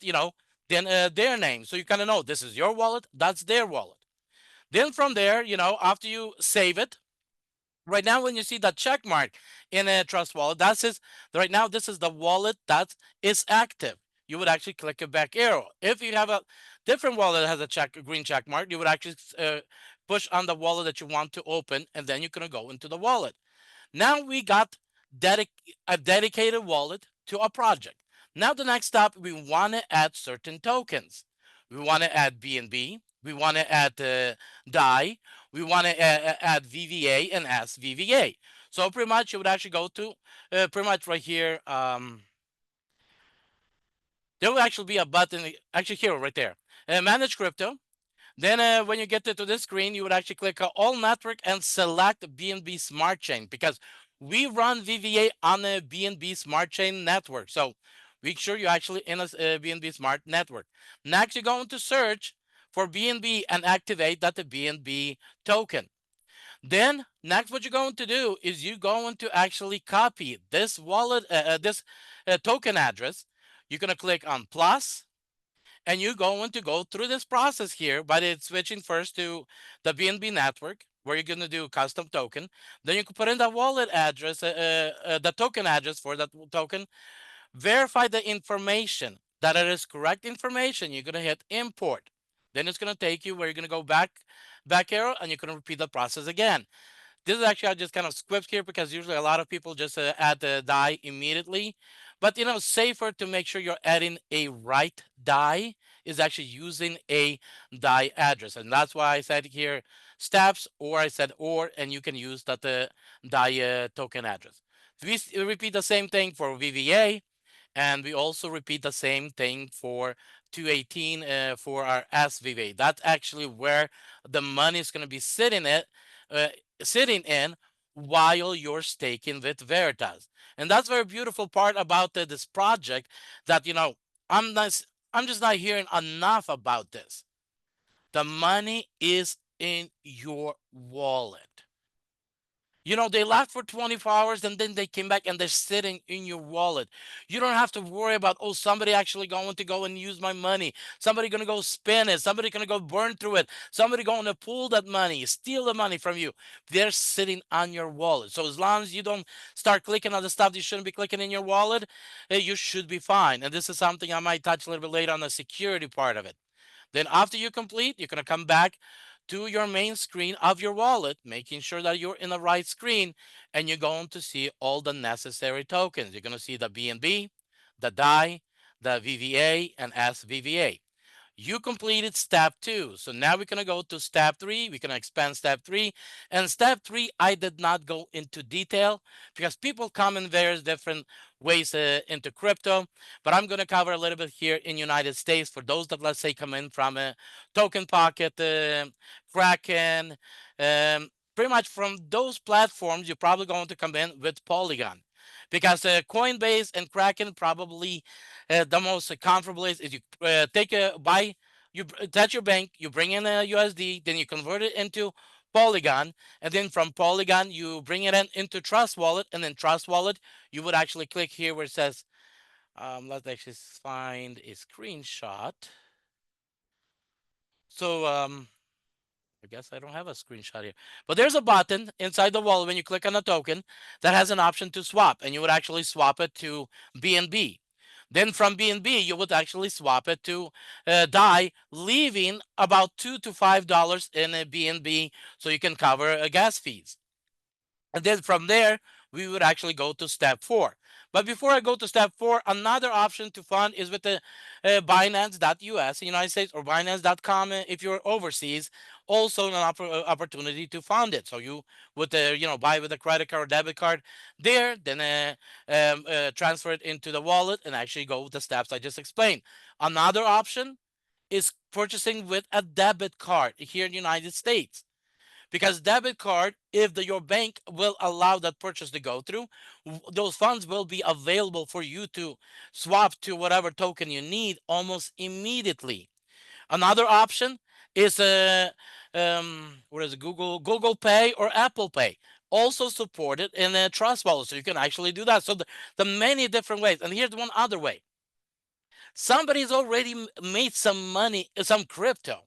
then their name, so you kind of know this is your wallet, that's their wallet. Then from there, after you save it, Right now, when you see that check mark in a Trust Wallet, that's is right now. This is the wallet that is active. You would actually click a back arrow. If you have a different wallet that has a green check mark, you would actually push on the wallet that you want to open, and then you're gonna go into the wallet. Now we got a dedicated wallet to a project. Now the next step, we want to add certain tokens. We want to add BNB. We want to add DAI. We want to add VVA and SVVA. So pretty much you would actually go to pretty much right here. There will actually be a button actually here right there. Manage crypto. Then when you get to this screen, you would actually click all network and select BNB Smart Chain, because we run VVA on a BNB Smart Chain network. So make sure you're actually in a BNB Smart network. Next, you're going to search for BNB and activate that the BNB token. Then next, what you're going to do is you're going to actually copy this wallet, this token address. You're going to click on plus, and you're going to go through this process here by it's switching first to the BNB network, where you're going to do custom token. Then you can put in the wallet address, the token address for that token, verify the information that it is correct information. You're going to hit import. Then it's going to take you where you're going to go back arrow, and you're going to repeat the process again. This is actually, I just kind of script here because usually a lot of people just add the DAI immediately. But, you know, safer to make sure you're adding a right DAI is actually using a DAI address. And that's why I said here steps, or I said and you can use that DAI token address. We repeat the same thing for VVA, and we also repeat the same thing for 218 for our SVVA. That's actually where the money is going to be sitting in while you're staking with Veritas. And that's a very beautiful part about this project, that, you know, I'm just not hearing enough about this. The money is in your wallet. You know, they left for 24 hours and then they came back and they're sitting in your wallet. You don't have to worry about, oh, somebody actually going to go and use my money. Somebody going to go spin it. Somebody going to go burn through it. Somebody going to pull that money, steal the money from you. They're sitting on your wallet. So as long as you don't start clicking on the stuff you shouldn't be clicking in your wallet, you should be fine. And this is something I might touch a little bit later on the security part of it. Then after you complete, you're going to come back to your main screen of your wallet, making sure that you're in the right screen, and you're going to see all the necessary tokens. You're going to see the BNB, the DAI, the VVA, and SVVA. You completed step 2. So now we're going to go to step 3. We're going to expand step 3. And step 3, I did not go into detail because people come in various different ways into crypto. But I'm going to cover a little bit here in United States for those that, let's say, come in from a Token Pocket, Kraken, pretty much from those platforms. You're probably going to come in with Polygon, because Coinbase and Kraken probably the most comfortable is you touch your bank, you bring in a USD, then you convert it into Polygon, and then from Polygon you bring it into Trust Wallet, and then Trust Wallet you would actually click here where it says, let's actually find a screenshot. So I guess I don't have a screenshot here, but there's a button inside the wallet when you click on a token that has an option to swap, and you would actually swap it to BNB. Then from BNB, you would actually swap it to DAI, leaving about $2 to $5 in a BNB so you can cover gas fees. And then from there, we would actually go to step 4. But before I go to step 4, another option to fund is with the Binance.us in the United States, or Binance.com if you're overseas. Also an opportunity to fund it. So you would buy with a credit card or debit card there, then transfer it into the wallet and actually go with the steps I just explained. Another option is purchasing with a debit card here in the United States. Because debit card, if your bank will allow that purchase to go through, those funds will be available for you to swap to whatever token you need almost immediately. Another option is Google Pay or Apple Pay, also supported in a Trust Wallet, so you can actually do that. So the many different ways. And here's one other way. Somebody's already made some money, some crypto,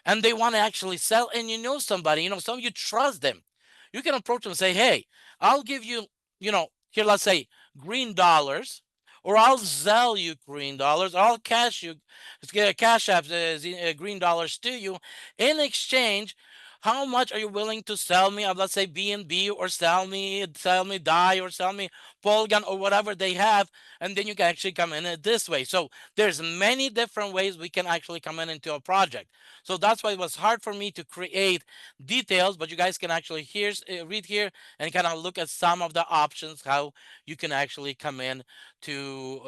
and they want to actually sell, and somebody, some you trust them. you can approach them and say, hey, I'll give you, here, let's say green dollars, or I'll sell you green dollars, or I'll cash you, cash app green dollars to you. In exchange, how much are you willing to sell me of, let's say, BNB, or sell me DAI, or sell me Polygon, or whatever they have, and then you can actually come in it this way. So there's many different ways we can actually come in into a project. So that's why it was hard for me to create details, but you guys can actually read here and kind of look at some of the options, how you can actually come in to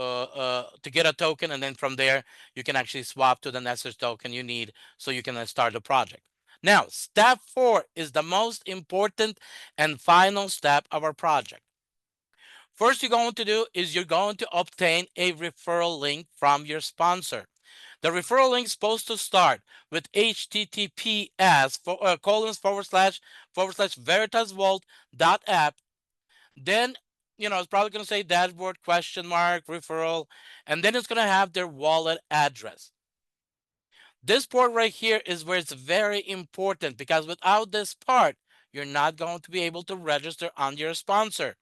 get a token, and then from there you can actually swap to the necessary token you need so you can start the project. Now, step 4 is the most important and final step of our project. First, you're going to do is you're going to obtain a referral link from your sponsor. The referral link is supposed to start with https / veritasvault.app. Then, it's probably going to say dashboard referral, and then it's going to have their wallet address. This part right here is where it's very important, because without this part, you're not going to be able to register on your sponsor.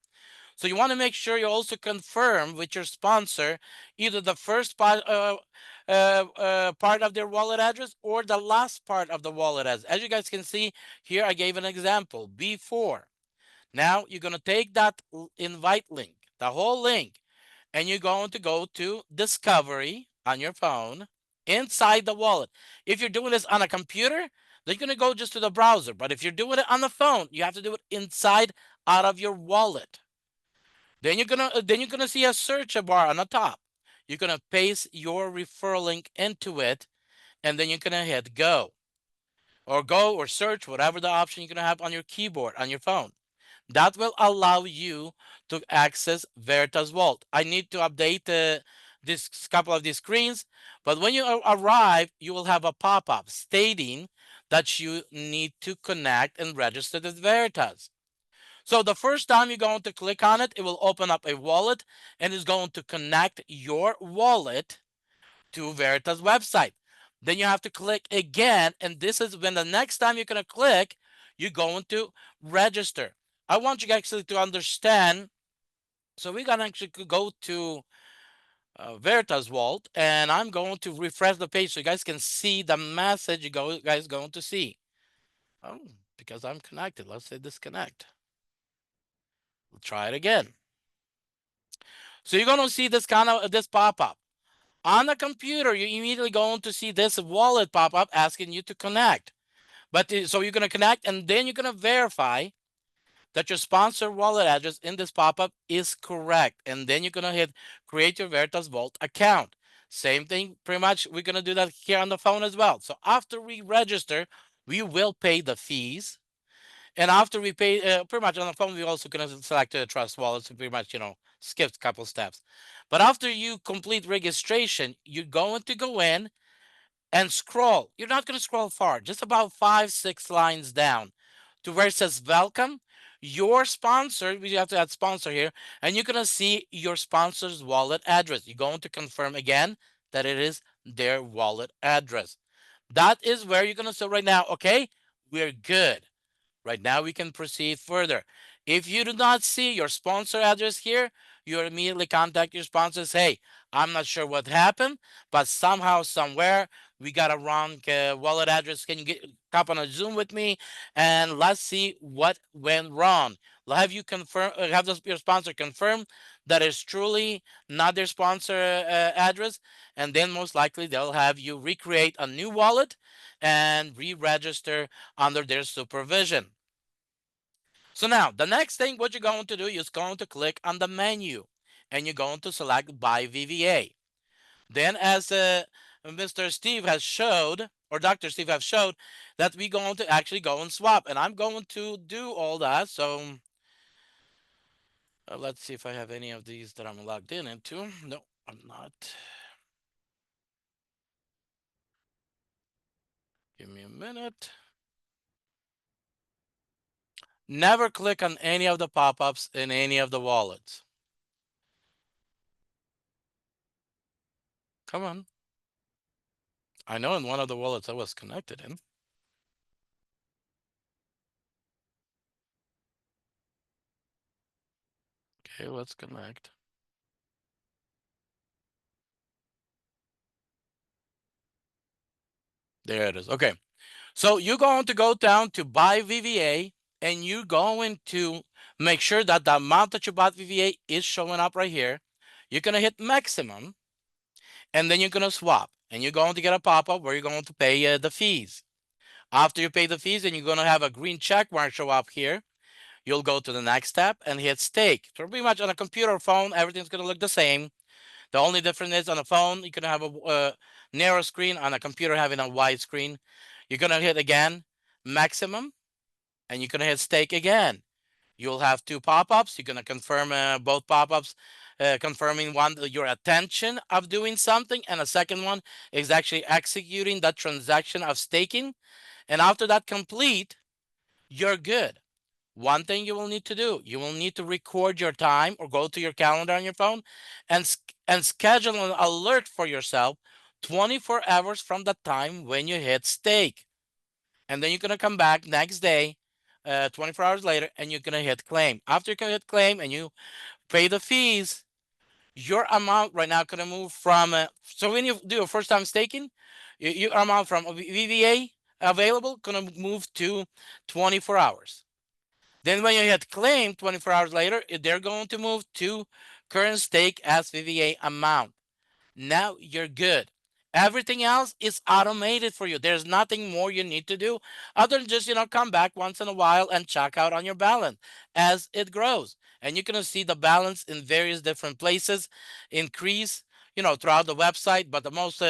So you want to make sure you also confirm with your sponsor either the first part of their wallet address or the last part of the wallet address. As you guys can see here, I gave an example before. Now you're going to take that invite link, the whole link, and you're going to go to Discovery on your phone inside the wallet. If you're doing this on a computer, then you're going to go just to the browser. But if you're doing it on the phone, you have to do it inside out of your wallet. Then you're gonna see a search bar on the top. You're gonna paste your referral link into it, and then you're gonna hit go or search, whatever the option you're gonna have on your keyboard on your phone. That will allow you to access Veritas Vault. I need to update this couple of these screens, but when you arrive, you will have a pop-up stating that you need to connect and register with Veritas. So the first time you're going to click on it, it will open up a wallet and is going to connect your wallet to Veritas website. Then you have to click again, and this is when the next time you're going to click, you're going to register. I want you actually to understand. So we're going to actually go to Veritas Vault, and I'm going to refresh the page so you guys can see the message you guys going to see. Oh, because I'm connected. Let's say disconnect. We'll try it again. So you're going to see this pop-up. On the computer, you're immediately going to see this wallet pop-up asking you to connect. So you're going to connect, and then you're going to verify that your sponsor wallet address in this pop-up is correct. And then you're going to hit create your Veritas Vault account. Same thing, pretty much, we're going to do that here on the phone as well. So after we register, we will pay the fees. And after we pay, pretty much on the phone, we also going to select a trust wallet. So pretty much, skip a couple steps. But after you complete registration, you're going to go in and scroll. You're not going to scroll far, just about 5-6 lines down to where it says welcome. Your sponsor, we have to add sponsor here, and you're going to see your sponsor's wallet address. You're going to confirm again that it is their wallet address. That is where you're going to say right now, okay, we're good. Right now, we can proceed further. If you do not see your sponsor address here, you immediately contact your sponsors. Hey, I'm not sure what happened, but somehow, somewhere, we got a wrong wallet address. Can you hop on a Zoom with me, and let's see what went wrong? Have you your sponsor confirm that it's truly not their sponsor address, and then most likely they'll have you recreate a new wallet and re-register under their supervision. So now the next thing what you're going to do is going to click on the menu, and you're going to select buy VVA. Then as Mr. Steve has showed, or Dr. Steve has showed, that we're going to actually go and swap, and I'm going to do all that. So let's see if I have any of these that I'm logged into. No, I'm not. Give me a minute. Never click on any of the pop-ups in any of the wallets. Come on. I know in one of the wallets I was connected in. Okay, let's connect. There it is. Okay. So you're going to go down to buy VVA, and you're going to make sure that the amount that you bought VVA is showing up right here. You're going to hit maximum, and then you're going to swap, and you're going to get a pop-up where you're going to pay the fees. After you pay the fees, and you're going to have a green check mark show up here, you'll go to the next step and hit stake. So pretty much on a computer or phone, everything's going to look the same. The only difference is on a phone, you can have a narrow screen, on a computer having a wide screen. You're going to hit again, maximum, and you're going to hit stake again. You'll have two pop-ups. You're going to confirm both pop-ups, confirming one, your attention of doing something, and a second one is actually executing that transaction of staking. And after that complete, you're good. One thing you will need to do, you will need to record your time or go to your calendar on your phone and schedule an alert for yourself 24 hours from the time when you hit stake. And then you're going to come back next day, 24 hours later, and you're going to hit claim. After you can hit claim and you pay the fees, your amount right now going to move from, so when you do a first time staking, your amount from VVA available going to move to 24 hours. Then when you hit claim 24 hours later, they're going to move to current stake as VVA amount. Now you're good. Everything else is automated for you. There's nothing more you need to do other than just, come back once in a while and check out on your balance as it grows. And you're going to see the balance in various different places increase, throughout the website. But the most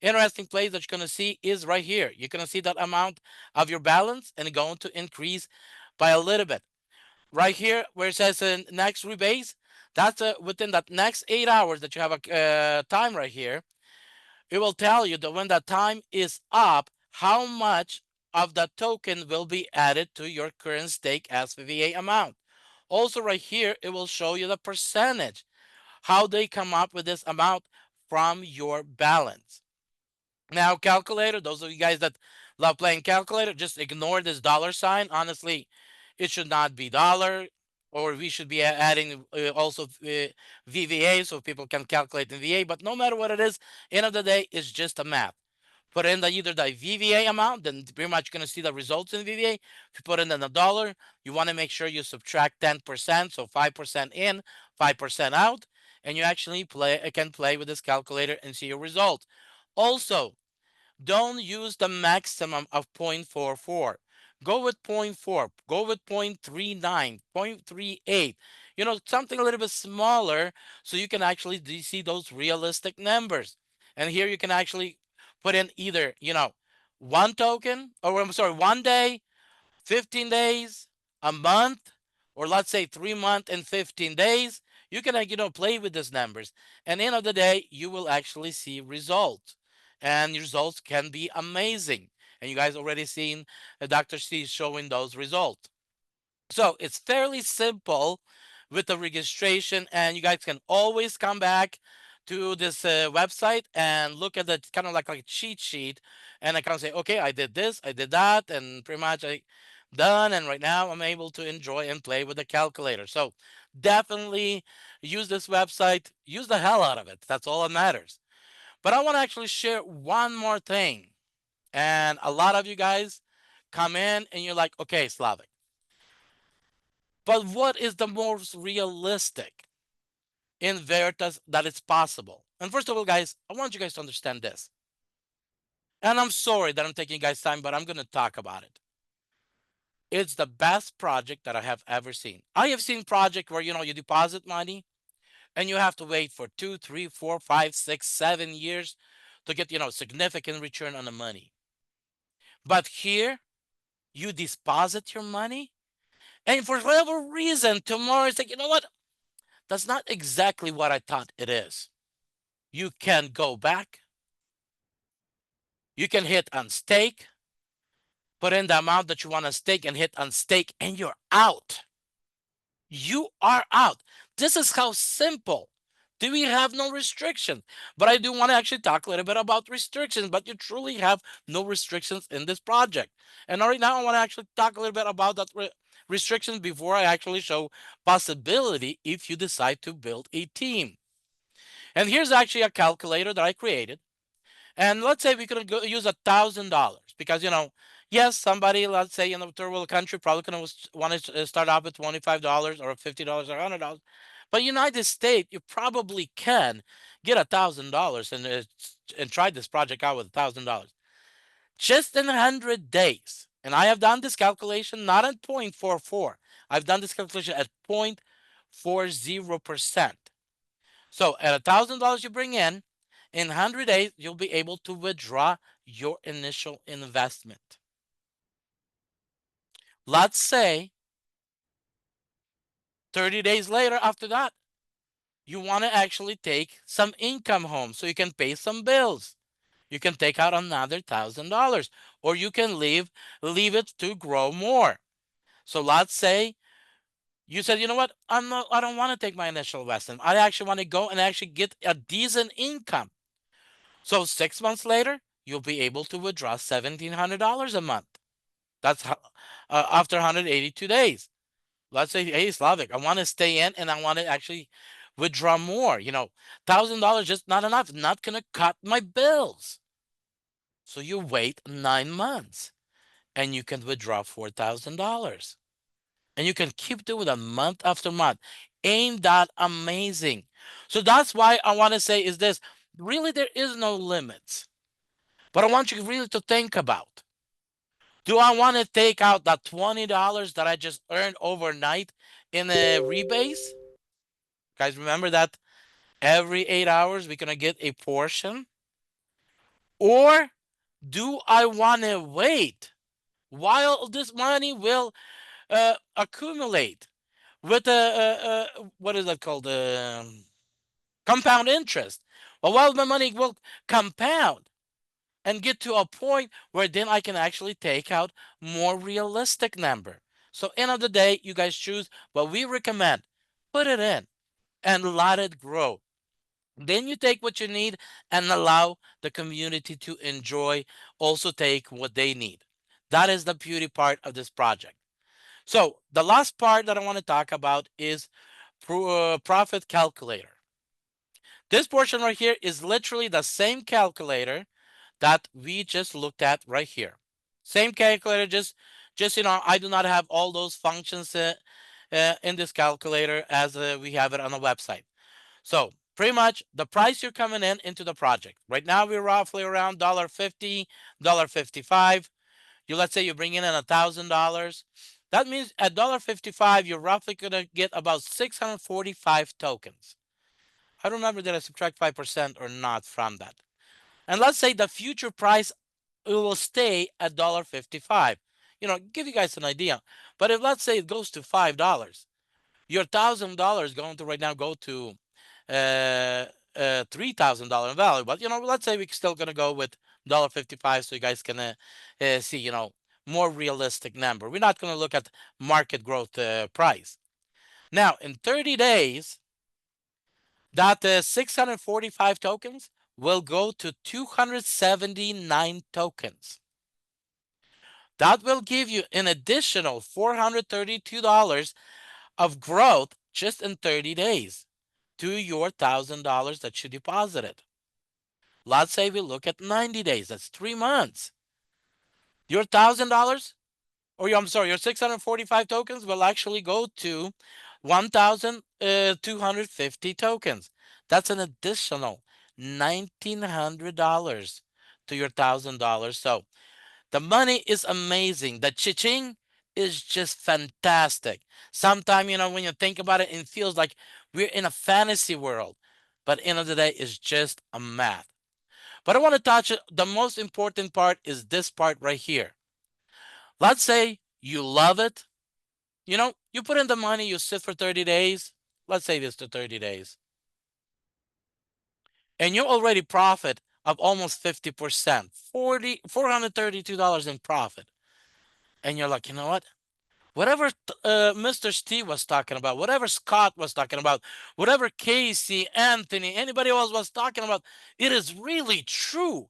interesting place that you're going to see is right here. You're going to see that amount of your balance and it's going to increase by a little bit. Right here where it says next rebase, that's within that next 8 hours that you have a time right here. It will tell you that when that time is up, how much of that token will be added to your current stake as VVA amount. Also right here, it will show you the percentage, how they come up with this amount from your balance. Now, calculator, those of you guys that love playing calculator, just ignore this dollar sign. Honestly, it should not be dollar, or we should be adding also VVA so people can calculate in VA. But no matter what it is, end of the day, it's just a math. Put in either the VVA amount, then pretty much going to see the results in VVA. If you put in the dollar, you want to make sure you subtract 10%, so 5% in, 5% out, and you actually can play with this calculator and see your results. Also, don't use the maximum of 0.44. Go with 0.4, go with 0.39, 0.38, something a little bit smaller so you can actually see those realistic numbers. And here you can actually put in either, one token, or I'm sorry, 1 day, 15 days, a month, or let's say 3 months and 15 days. You can, play with these numbers. And end of the day, you will actually see results. And results can be amazing. And you guys already seen Dr. C showing those results. So it's fairly simple with the registration, and you guys can always come back to this website and look at the kind of like a cheat sheet, and I can say, okay, I did this, I did that, and pretty much I done, and right now I'm able to enjoy and play with the calculator. So definitely use this website, use the hell out of it. That's all that matters. But I want to actually share one more thing. And a lot of you guys come in and you're like, okay, Slavic, but what is the most realistic in Veritas that it's possible? And first of all, guys, I want you guys to understand this. And I'm sorry that I'm taking you guys' time, but I'm going to talk about it. It's the best project that I have ever seen. I have seen project where, you deposit money and you have to wait for 2, 3, 4, 5, 6, 7 years to get, significant return on the money. But here, you deposit your money, and for whatever reason, tomorrow it's like, you know what? That's not exactly what I thought it is. You can go back. You can hit on stake, put in the amount that you want to stake and hit on stake, and you're out. You are out. This is how simple. Do we have no restrictions? But I do want to actually talk a little bit about restrictions, but you truly have no restrictions in this project. And right now I want to actually talk a little bit about that restrictions before I actually show possibility if you decide to build a team. And here's actually a calculator that I created. And let's say we could use $1,000 because, yes, somebody, let's say in a third world country, probably going to want to start off with $25 or $50 or $100. But United States, you probably can get $1,000 and try this project out with $1,000 just in 100 days. And I have done this calculation not at 0.44. I've done this calculation at 0.40%. So at $1,000 you bring in 100 days, you'll be able to withdraw your initial investment. Let's say 30 days later after that, you want to actually take some income home so you can pay some bills. You can take out another $1,000 or you can leave it to grow more. So let's say you said, you know what, I don't want to take my initial investment. I actually want to go and actually get a decent income. So 6 months later, you'll be able to withdraw $1,700 a month. That's after 182 days. Let's say, hey, Slavic, I want to stay in and I want to actually withdraw more. $1,000 just not enough. Not going to cut my bills. So you wait 9 months and you can withdraw $4,000. And you can keep doing that month after month. Ain't that amazing? So that's why I want to say is this. Really, there is no limits. But I want you really to think about, do I want to take out that $20 that I just earned overnight in a rebase? Guys, remember that every 8 hours we're going to get a portion? Or do I want to wait while this money will accumulate with what is that called? Compound interest. Well, while my money will compound and get to a point where then I can actually take out more realistic number. So end of the day, you guys choose, but we recommend put it in and let it grow. Then you take what you need and allow the community to enjoy, also take what they need. That is the beauty part of this project. So the last part that I want to talk about is profit calculator. This portion right here is literally the same calculator that we just looked at right here. Same calculator, just I do not have all those functions in this calculator as we have it on the website. So pretty much the price you're coming into the project. Right now we're roughly around $1.50, $1.55. Let's say you bring in $1,000. That means at $1.55, you're roughly gonna get about 645 tokens. I don't remember, did I subtract 5% or not from that? And let's say the future price will stay at $1.55. Give you guys an idea. But if let's say it goes to $5, your $1,000 going to right now go to $3,000 in value. But let's say we're still gonna go with $1.55 so you guys can see more realistic number. We're not gonna look at market growth price. Now in 30 days, that 645 tokens will go to 279 tokens. That will give you an additional $432 of growth just in 30 days to your $1,000 that you deposited. Let's say we look at 90 days, that's 3 months. Your $1,000, or your 645 tokens will actually go to 1,250 tokens. That's an additional $1,900 to your $1,000. So the money is amazing. The cha-ching is just fantastic. Sometimes, when you think about it, it feels like we're in a fantasy world. But end of the day, it's just a math. But I want to touch it. The most important part is this part right here. Let's say you love it. You put in the money, you sit for 30 days. Let's say this to 30 days. And you already profit of almost 50%, $432 in profit. And you're like, you know what? Whatever Mr. Steve was talking about, whatever Scott was talking about, whatever Casey, Anthony, anybody else was talking about, it is really true.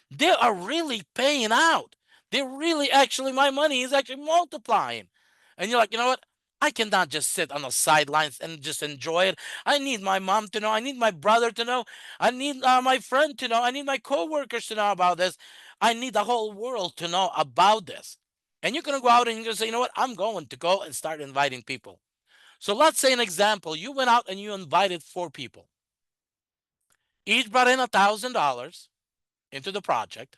They are really paying out. They're really my money is actually multiplying. And you're like, you know what? I cannot just sit on the sidelines and just enjoy it. I need my mom to know. I need my brother to know. I need my friend to know. I need my coworkers to know about this. I need the whole world to know about this. And you're going to go out and you're going to say, you know what? I'm going to go and start inviting people. So let's say an example. You went out and you invited 4 people. Each brought in $1,000 into the project.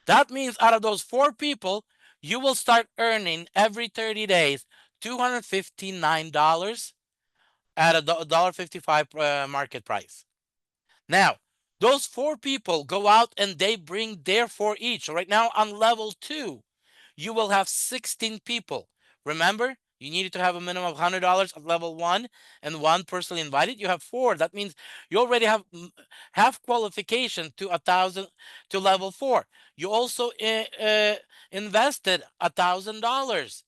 That means out of those 4 people, you will start earning every 30 days $259 at a $1.55 market price. Now, those 4 people go out and they bring their 4 each. So right now on level 2, you will have 16 people. Remember, you needed to have a minimum of $100 at level 1 and 1 personally invited. You have 4. That means you already have half qualification to 1,000 to level 4. You also invested $1,000.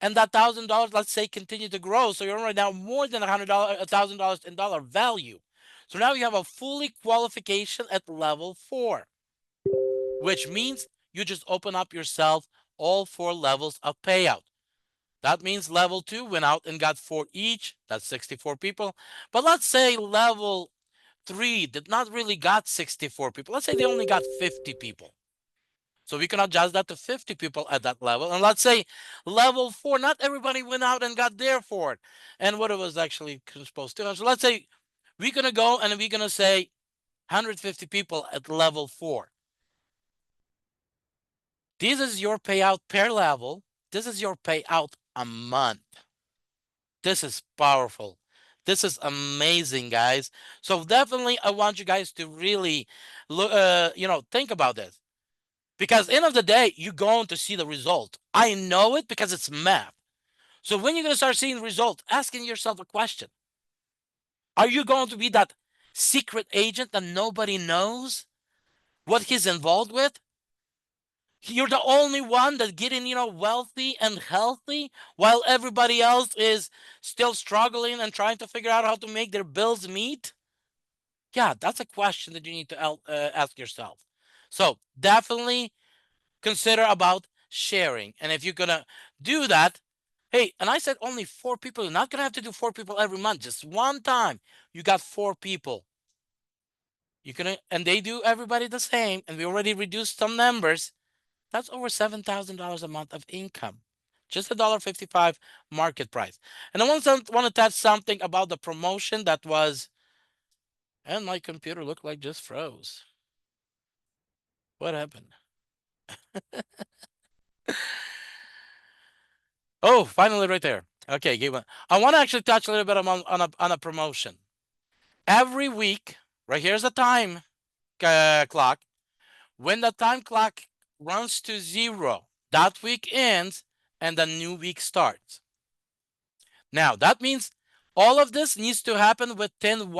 And that $1,000, let's say, continue to grow. So you're right now more than $1,000 in dollar value. So now you have a fully qualification at level 4, which means you just open up yourself all 4 levels of payout. That means level 2 went out and got 4 each. That's 64 people. But let's say level 3 did not really got 64 people. Let's say they only got 50 people. So we can adjust that to 50 people at that level. And let's say level 4, not everybody went out and got their 4 and what it was actually supposed to. So let's say we're going to go and we're going to say 150 people at level 4. This is your payout per level. This is your payout a month. This is powerful. This is amazing, guys. So definitely, I want you guys to really look, think about this, because end of the day, you're going to see the result. I know it because it's math. So when you're going to start seeing the result, asking yourself a question: Are you going to be that secret agent that nobody knows what he's involved with? You're the only one that getting, wealthy and healthy while everybody else is still struggling and trying to figure out how to make their bills meet. Yeah, that's a question that you need to ask yourself. So definitely consider about sharing. And if you're going to do that, hey, and I said only 4 people. You're not going to have to do 4 people every month. Just one time, you got 4 people. You can, and they do everybody the same. And we already reduced some numbers. That's over $7,000 a month of income. Just $1.55 market price. And I want to touch something about the promotion that was, and my computer looked like just froze. What happened? Oh, finally right there. Okay, I want to actually touch a little bit on a promotion. Every week, right here's the time clock. When the time clock runs to 0, that week ends and the new week starts. Now, that means all of this needs to happen within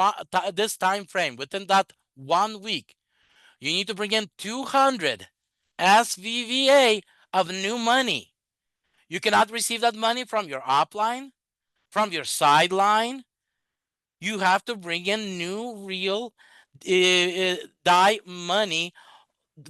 this time frame, within that 1 week. You need to bring in 200 SVVA of new money. You cannot receive that money from your upline, from your sideline. You have to bring in new real DAI money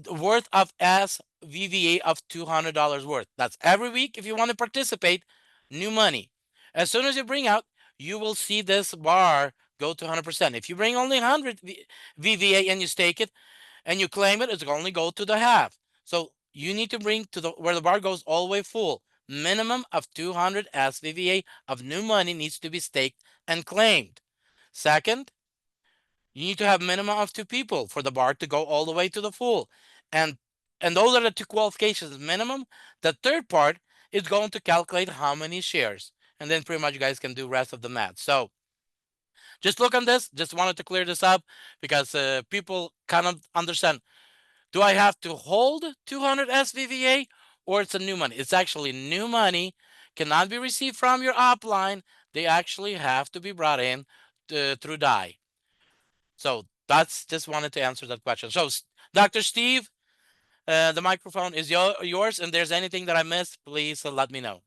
worth of SVVA of $200 worth. That's every week. If you want to participate, new money. As soon as you bring out, you will see this bar go to 100%. If you bring only 100 VVA and you stake it and you claim it, it's only go to the half. So you need to bring to where the bar goes all the way full. Minimum of 200 SVVA of new money needs to be staked and claimed. Second, you need to have minimum of 2 people for the bar to go all the way to the full. And those are the 2 qualifications minimum. The third part is going to calculate how many shares. And then pretty much you guys can do rest of the math. So just look on this. Just wanted to clear this up because people kind of understand. Do I have to hold 200 SVVA or it's a new money? It's actually new money, cannot be received from your upline. They actually have to be brought in through DAI. So that's just wanted to answer that question. So Dr. Steve, the microphone is yours. And there's anything that I missed, please let me know.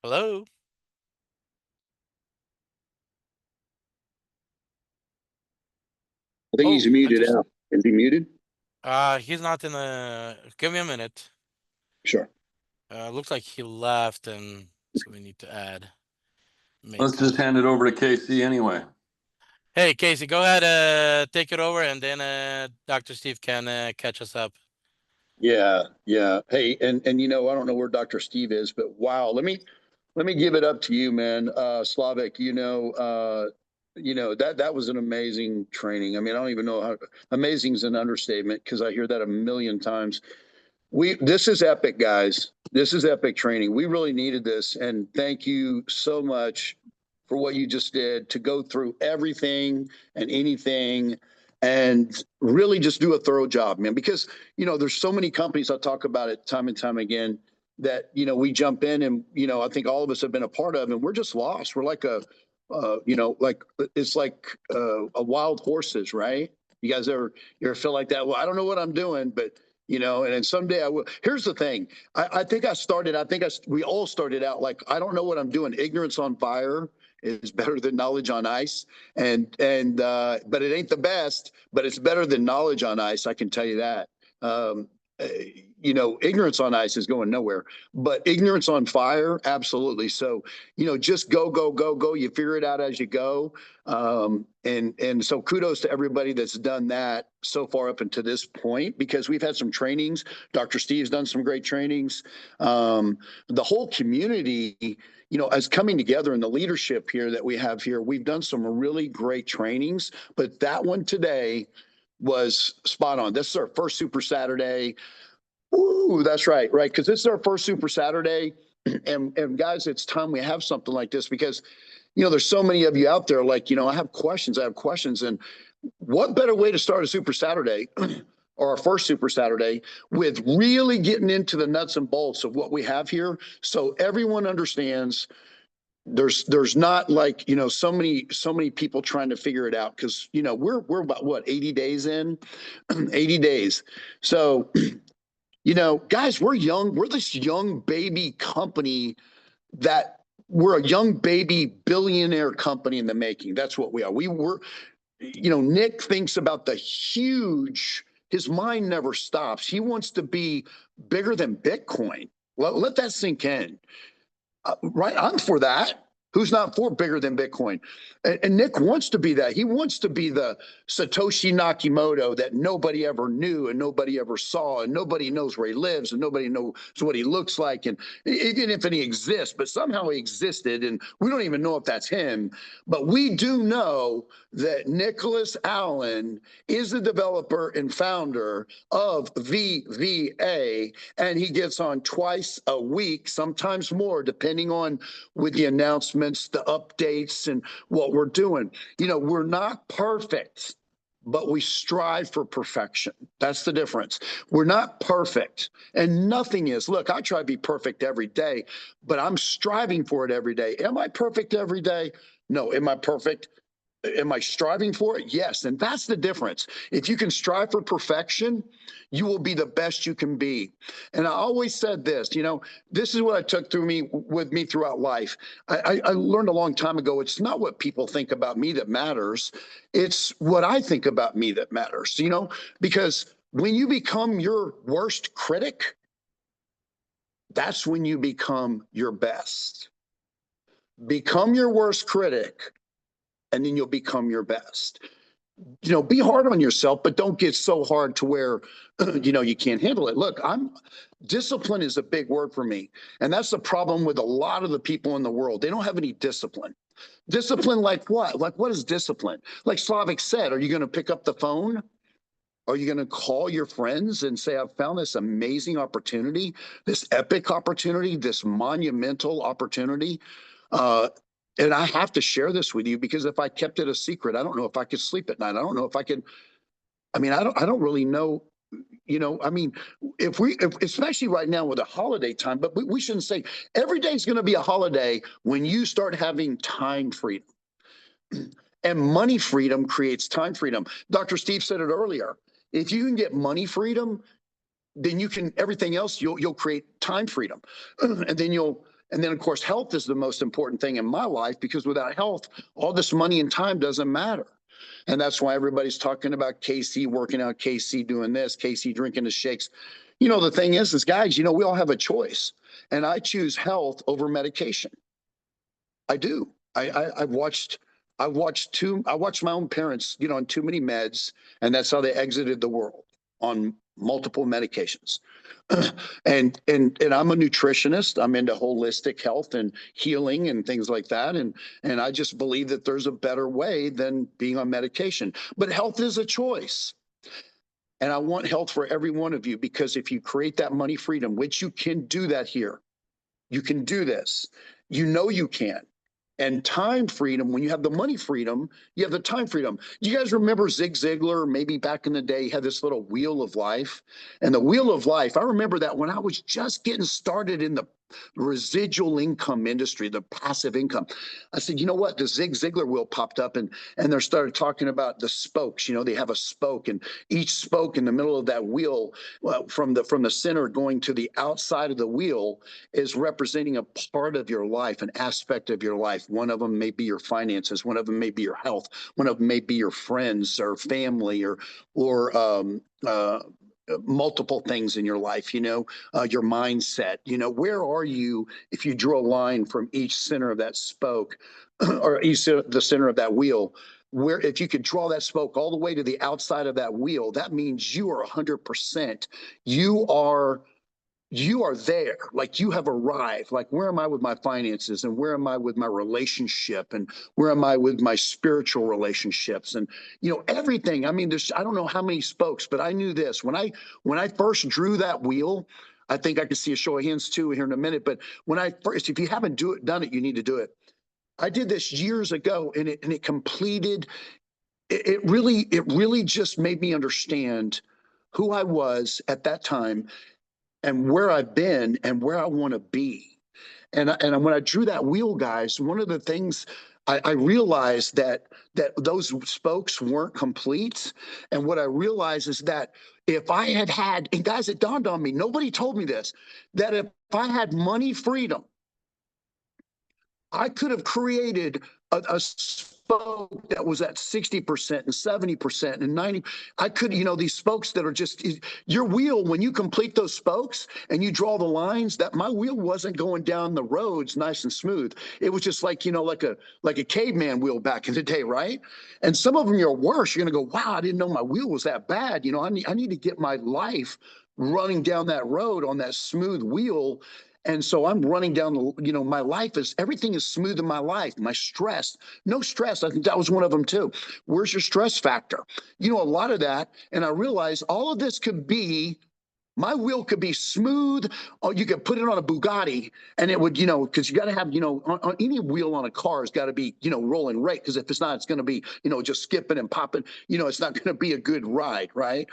Hello. think he's Oh, muted interesting. out. Is he muted? He's not in the. Give me a minute. Sure. Looks like he left, and so we need to add. Let's just hand it over to Casey anyway. Hey, Casey, go ahead. Take it over, and then Dr. Steve can catch us up. Yeah, yeah. Hey, and you know, I don't know where Dr. Steve is, but wow, let me give it up to you, man. Slavik, you know, that was an amazing training. I mean, I don't even know how amazing is an understatement because I hear that a million times. This is epic, guys. This is epic training. We really needed this, and thank you so much for what you just did to go through everything and anything and really just do a thorough job, man. Because, you know, there's so many companies, I talk about it time and time again, that, you know, we jump in and, you know, I think all of us have been a part of, and we're just lost. We're like you know, like it's like a wild horses, right? You guys ever feel like that? Well, I don't know what I'm doing, but you know, and then someday I will. Here's the thing. I think we all started out like, I don't know what I'm doing. Ignorance on fire is better than knowledge on ice. But it ain't the best, but it's better than knowledge on ice. I can tell you that. You know, ignorance on ice is going nowhere, but ignorance on fire, absolutely. So, you know, just go. You figure it out as you go. And so kudos to everybody that's done that so far up until this point, because we've had some trainings. Dr. Steve's done some great trainings. The whole community, you know, is coming together, in the leadership here that we have here. We've done some really great trainings, but that one today was spot on. This is our first Super Saturday. Ooh, that's right. Because this is our first Super Saturday. And guys, it's time we have something like this, because, you know, there's so many of you out there, like, you know, I have questions. And what better way to start a Super Saturday or our first Super Saturday with really getting into the nuts and bolts of what we have here, so everyone understands. There's not, like, you know, so many people trying to figure it out, because, you know, we're about what, 80 days in. 80 days. So, you know, guys, we're young. We're this young baby company that we're a young baby billionaire company in the making. That's what we are. You know, Nick thinks about the huge, his mind never stops. He wants to be bigger than Bitcoin. Let that sink in. Right. I'm for that. Who's not for bigger than Bitcoin? And Nick wants to be that. He wants to be the Satoshi Nakamoto that nobody ever knew and nobody ever saw, and nobody knows where he lives and nobody knows what he looks like, and even if he exists, but somehow he existed and we don't even know if that's him. But we do know that Nicholas Allen is the developer and founder of VVA, and he gets on twice a week, sometimes more, depending on with the announcements, the updates, and what we're doing. You know, we're not perfect, but we strive for perfection. That's the difference. We're not perfect, and nothing is. Look, I try to be perfect every day, but I'm striving for it every day. Am I perfect every day? No. Am I perfect? Am I striving for it? Yes. And that's the difference. If you can strive for perfection, you will be the best you can be. And I always said this, you know, this is what I took with me throughout life. I learned a long time ago, it's not what people think about me that matters. It's what I think about me that matters, you know, because when you become your worst critic, that's when you become your best. Become your worst critic, and then you'll become your best. You know, be hard on yourself, but don't get so hard to where, you know, you can't handle it. Look, discipline is a big word for me. And that's the problem with a lot of the people in the world. They don't have any discipline. Discipline like what? Like, what is discipline? Like Slavik said, are you going to pick up the phone? Are you going to call your friends and say, I've found this amazing opportunity, this epic opportunity, this monumental opportunity? And I have to share this with you, because if I kept it a secret, I don't know if I could sleep at night. I don't know if I could. I mean, I don't really know. You know, I mean, if especially right now with a holiday time, but we shouldn't say every day is going to be a holiday when you start having time freedom. And money freedom creates time freedom. Dr. Steve said it earlier. If you can get money freedom, then you can, everything else, you'll create time freedom. And then, of course, health is the most important thing in my life, because without health, all this money and time doesn't matter. And that's why everybody's talking about KC working out, KC doing this, KC drinking the shakes. You know, the thing is guys, you know, we all have a choice, and I choose health over medication. I do. I've watched my own parents, you know, on too many meds, and that's how they exited the world, on multiple medications. And I'm a nutritionist. I'm into holistic health and healing and things like that. And I just believe that there's a better way than being on medication. But health is a choice. And I want health for every one of you, because if you create that money freedom, which you can do that here, you can do this. You know you can. And time freedom, when you have the money freedom, you have the time freedom. You guys remember Zig Ziglar? Maybe back in the day, he had this little wheel of life. And the wheel of life, I remember that when I was just getting started in the residual income industry, the passive income. I said, you know what? The Zig Ziglar wheel popped up, and they started talking about the spokes. You know, they have a spoke, and each spoke in the middle of that wheel, from the center going to the outside of the wheel, is representing a part of your life, an aspect of your life. One of them may be your finances. One of them may be your health. One of them may be your friends or family, or multiple things in your life, you know, your mindset. You know, where are you if you drew a line from each center of that spoke or the center of that wheel? Where, if you could draw that spoke all the way to the outside of that wheel, that means you are 100%. You are there, like you have arrived. Like, where am I with my finances, and where am I with my relationship, and where am I with my spiritual relationships, and, you know, everything. I mean, I don't know how many spokes, but I knew this when I first drew that wheel. I think I could see a show of hands too here in a minute, but when I first, if you haven't done it, you need to do it. I did this years ago, and it completed. It really just made me understand who I was at that time, and where I've been, and where I want to be. And when I drew that wheel, guys, one of the things I realized that those spokes weren't complete. And what I realized is that if I had, and guys, it dawned on me, nobody told me this, that if I had money freedom, I could have created a spoke that was at 60% and 70% and 90. I could, you know, these spokes that are just your wheel. When you complete those spokes and you draw the lines, that my wheel wasn't going down the roads nice and smooth. It was just like, you know, like a caveman wheel back in the day, right? And some of them are worse. You're gonna go, wow, I didn't know my wheel was that bad. You know, I need to get my life running down that road on that smooth wheel. And so I'm running down my life everything is smooth in my life. My stress, no stress. I think that was one of them too. Where's your stress factor? You know, a lot of that. And I realized all of this could be, my wheel could be smooth, or you could put it on a Bugatti and it would, you know, because you got to have, you know, on any wheel on a car has got to be, you know, rolling right. Because if it's not, it's going to be, you know, just skipping and popping. You know, it's not going to be a good ride, right?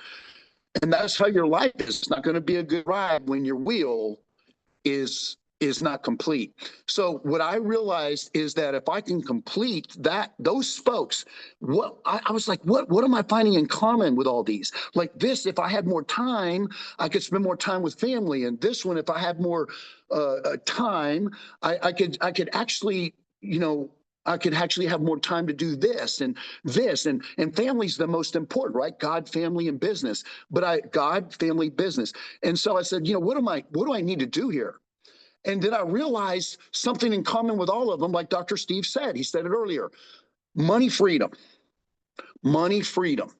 And that's how your life is. It's not going to be a good ride when your wheel is not complete. So what I realized is that if I can complete those spokes, I was like, what am I finding in common with all these? Like this, if I had more time, I could spend more time with family. And this one, if I had more time, I could actually, you know, I could actually have more time to do this and this, and family's the most important, right? God, family, and business. But God, family, business. And so I said, you know, what do I need to do here? And then I realized something in common with all of them, like Dr. Steve said. He said it earlier. Money freedom. Money freedom.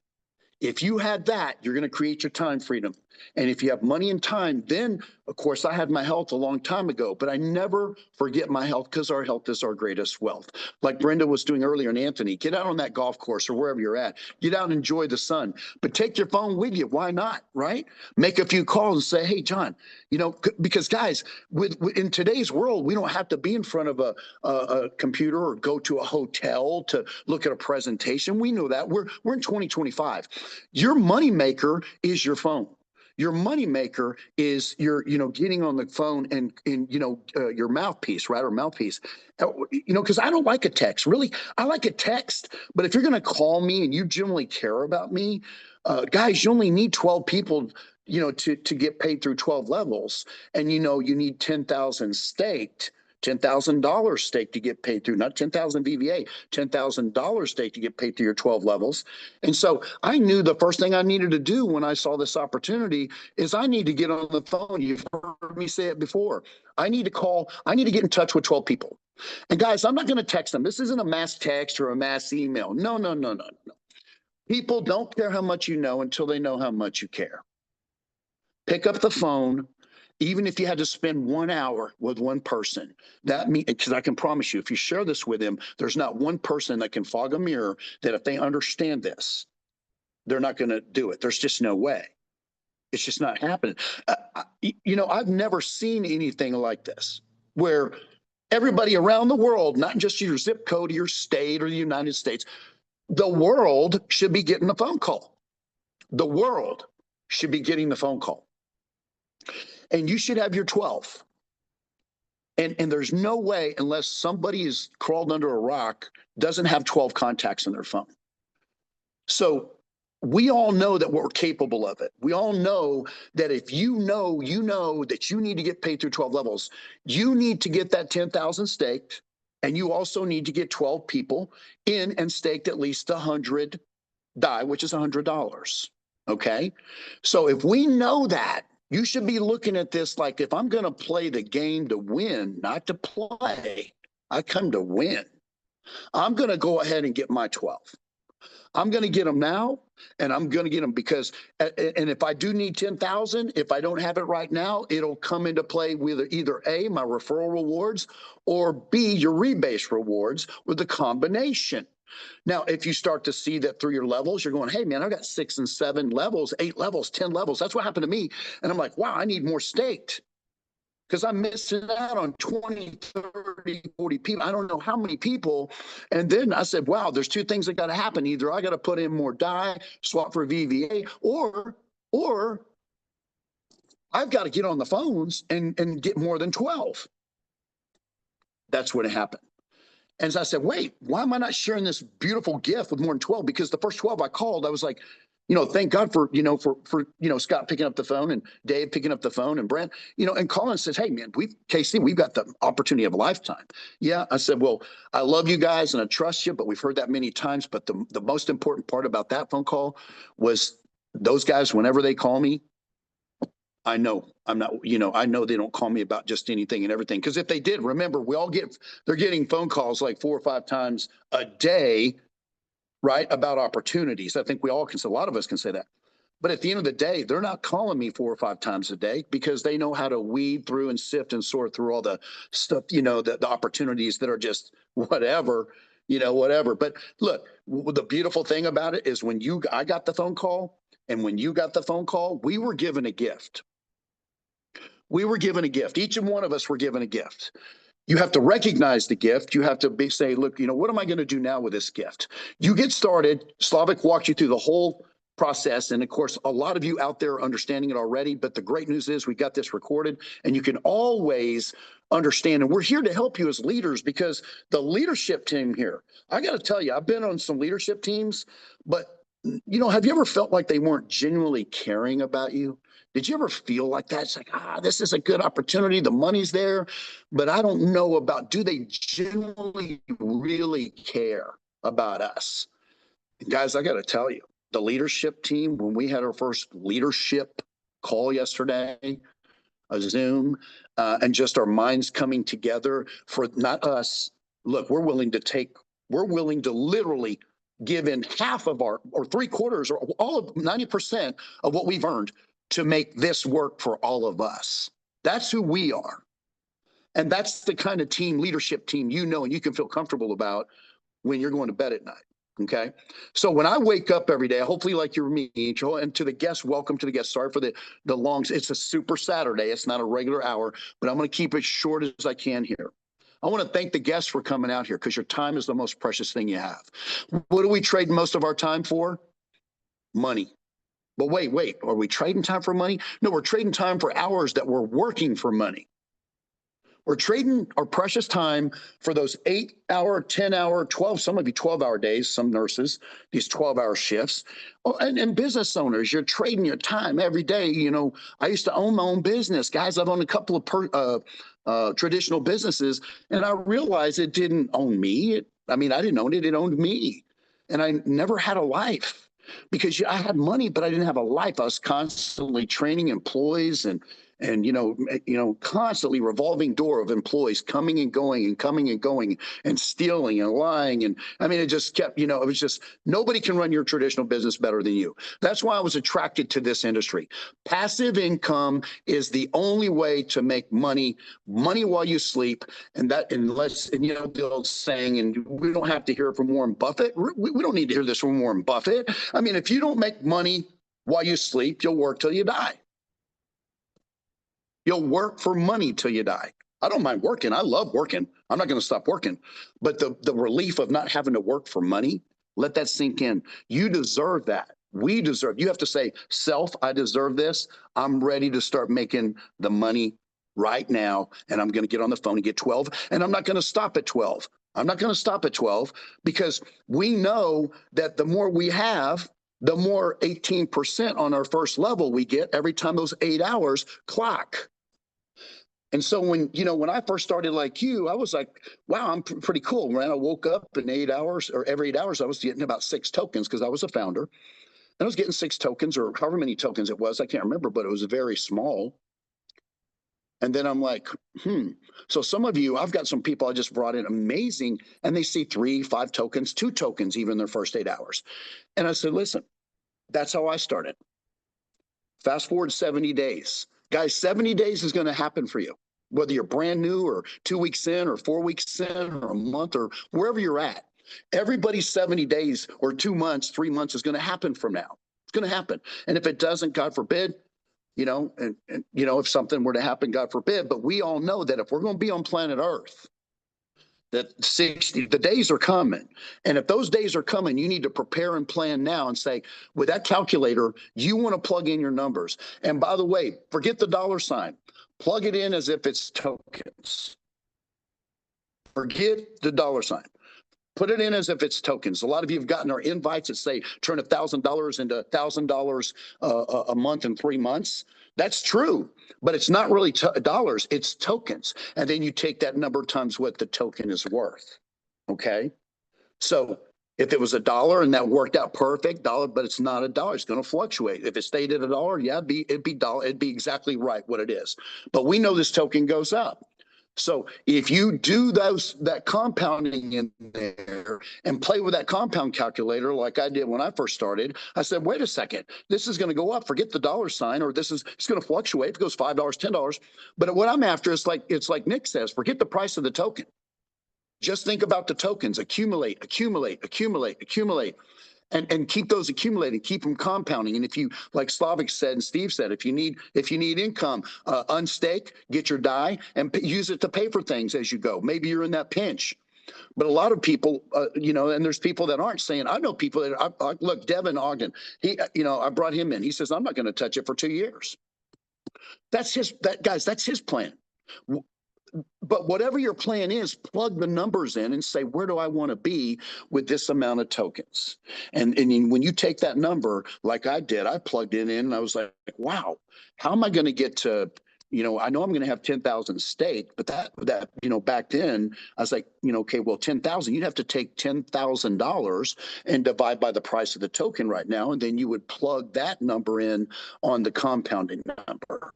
If you had that, you're going to create your time freedom. And if you have money and time, then, of course, I had my health a long time ago, but I never forget my health, because our health is our greatest wealth. Like Brenda was doing earlier, and Anthony, get out on that golf course or wherever you're at. Get out and enjoy the sun, but take your phone with you. Why not, right? Make a few calls and say, hey, John, you know, because guys, in today's world, we don't have to be in front of a computer or go to a hotel to look at a presentation. We know that. We're in 2025. Your moneymaker is your phone. Your moneymaker is your, you know, getting on the phone and you know, your mouthpiece, right? Or mouthpiece, you know, because I don't like a text. Really, I like a text. But if you're going to call me and you genuinely care about me, guys, you only need 12 people, you know, to get paid through 12 levels. And, you know, you need 10,000 staked $10,000 stake to get paid through, not 10,000 VVA, $10,000 stake to get paid through your 12 levels. And so I knew the first thing I needed to do when I saw this opportunity is I need to get on the phone. You've heard me say it before. I need to get in touch with 12 people. And guys, I'm not going to text them. This isn't a mass text or a mass email. No. People don't care how much you know until they know how much you care. Pick up the phone. Even if you had to spend 1 hour with one person, that means, because I can promise you, if you share this with them, there's not one person that can fog a mirror that if they understand this, they're not going to do it. There's just no way. It's just not happening. I've never seen anything like this where everybody around the world, not just your zip code or your state or the United States, the world should be getting a phone call. The world should be getting the phone call. And you should have your 12. And there's no way, unless somebody is crawled under a rock, doesn't have 12 contacts in their phone. So we all know that we're capable of it. We all know that if you know that you need to get paid through 12 levels, you need to get that 10,000 staked, and you also need to get 12 people in and staked at least 100 DAI, which is $100. Okay? So if we know that, you should be looking at this like, if I'm going to play the game to win, not to play, I come to win. I'm going to go ahead and get my 12. I'm going to get them now, and I'm going to get them because, and if I do need 10,000, if I don't have it right now, it'll come into play with either A, my referral rewards, or B, your rebase rewards with the combination. Now, if you start to see that through your levels, you're going, hey, man, I've got 6 and 7 levels, 8 levels, 10 levels. That's what happened to me. And I'm like, wow, I need more staked because I'm missing out on 20, 30, 40 people. I don't know how many people. And then I said, wow, there's 2 things that got to happen. Either I got to put in more DAI, swap for VVA, or I've got to get on the phones and get more than 12. That's what happened. And so I said, wait, why am I not sharing this beautiful gift with more than 12? Because the first 12 I called, I was like, thank God for Scott picking up the phone and Dave picking up the phone and Brent, and Colin says, hey, man, KC, we've got the opportunity of a lifetime. Yeah. I said, well, I love you guys and I trust you, but we've heard that many times. But the most important part about that phone call was those guys, whenever they call me, I know I'm not, I know they don't call me about just anything and everything. Because if they did, remember, they're getting phone calls like 4 or 5 times a day, right, about opportunities. I think a lot of us can say that. But at the end of the day, they're not calling me 4 or 5 times a day because they know how to weed through and sift and sort through all the stuff, the opportunities that are just whatever. But look, the beautiful thing about it is I got the phone call, and when you got the phone call, we were given a gift. We were given a gift. Each and one of us were given a gift. You have to recognize the gift. You have to say, look, what am I going to do now with this gift? You get started. Slavik walked you through the whole process. And of course, a lot of you out there are understanding it already. But the great news is we got this recorded, and you can always understand. And we're here to help you as leaders, because the leadership team here, I got to tell you, I've been on some leadership teams, but have you ever felt like they weren't genuinely caring about you? Did you ever feel like that? It's like, this is a good opportunity. The money's there, but I don't know do they genuinely really care about us? And guys, I got to tell you, the leadership team, when we had our first leadership call yesterday, a Zoom, and just our minds coming together for not us. Look, we're willing to literally give in half of or 3/4 or all of 90% of what we've earned to make this work for all of us. That's who we are. And that's the kind of leadership team and you can feel comfortable about when you're going to bed at night. Okay. So when I wake up every day, hopefully like you're me, and to the guests, welcome to the guests. Sorry for the longs. It's a super Saturday. It's not a regular hour, but I'm going to keep it short as I can here. I want to thank the guests for coming out here, because your time is the most precious thing you have. What do we trade most of our time for? Money. But wait, are we trading time for money? No, we're trading time for hours that we're working for money. We're trading our precious time for those 8-hour, 10-hour, 12, some of you 12-hour days, some nurses, these 12-hour shifts. Oh, and business owners, you're trading your time every day. I used to own my own business. Guys, I've owned a couple of traditional businesses, and I realized it didn't own me. I didn't own it; it owned me, and I never had a life because I had money, but I didn't have a life. I was constantly training employees and constantly revolving door of employees coming and going and coming and going and stealing and lying. And it just kept, it was just, nobody can run your traditional business better than you. That's why I was attracted to this industry. Passive income is the only way to make money while you sleep. And the old saying, and we don't have to hear it from Warren Buffett. We don't need to hear this from Warren Buffett. If you don't make money while you sleep, you'll work till you die. You'll work for money till you die. I don't mind working. I love working. I'm not going to stop working. But the relief of not having to work for money, let that sink in. You deserve that. We deserve. You have to say, self, I deserve this. I'm ready to start making the money right now. And I'm going to get on the phone and get 12. And I'm not going to stop at 12. I'm not going to stop at 12 because we know that the more we have, the more 18% on our first level we get every time those 8 hours clock. And so when I first started like you, I was like, wow, I'm pretty cool. When I woke up in 8 hours or every 8 hours, I was getting about 6 tokens because I was a founder. And I was getting 6 tokens or however many tokens it was. I can't remember, but it was very small. And then I'm like, So some of you, I've got some people I just brought in amazing, and they see 3, 5 tokens, 2 tokens, even their first 8 hours. And I said, listen, that's how I started. Fast forward 70 days. Guys, 70 days is going to happen for you. Whether you're brand new or 2 weeks in or 4 weeks in or a month or wherever you're at, everybody's 70 days or 2 months, 3 months is going to happen from now. It's going to happen. And if it doesn't, God forbid, if something were to happen, God forbid, but we all know that if we're going to be on planet Earth, that the days are coming. And if those days are coming, you need to prepare and plan now and say, with that calculator, you want to plug in your numbers. And by the way, forget the dollar sign. Plug it in as if it's tokens. Forget the dollar sign. Put it in as if it's tokens. A lot of you have gotten our invites that say turn $1,000 into $1,000 a month in 3 months. That's true, but it's not really dollars. It's tokens. And then you take that number times what the token is worth. Okay. So if it was $1 and that worked out perfect, dollar, but it's not $1, it's going to fluctuate. If it stayed at $1, yeah, it'd be exactly right what it is. But we know this token goes up. So if you do that compounding in there and play with that compound calculator like I did when I first started, I said, wait a second, this is going to go up. Forget the dollar sign, or it's going to fluctuate. If it goes $5, $10. But what I'm after is it's like Nick says, forget the price of the token. Just think about the tokens, accumulate, and keep those accumulating, keep them compounding. And if you, like Slavik said and Steve said, if you need income, unstake, get your DAI and use it to pay for things as you go. Maybe you're in that pinch. But a lot of people, and there's people that aren't saying, I know people that, look, Devin Ogden, I brought him in. He says, I'm not going to touch it for 2 years. That's his plan. But whatever your plan is, plug the numbers in and say, where do I want to be with this amount of tokens? And when you take that number, like I did, I plugged it in and I was like, wow, how am I going to get to, I know I'm going to have 10,000 stake, but that, back then I was like, okay, well, 10,000, you'd have to take $10,000 and divide by the price of the token right now. And then you would plug that number in on the compounding number.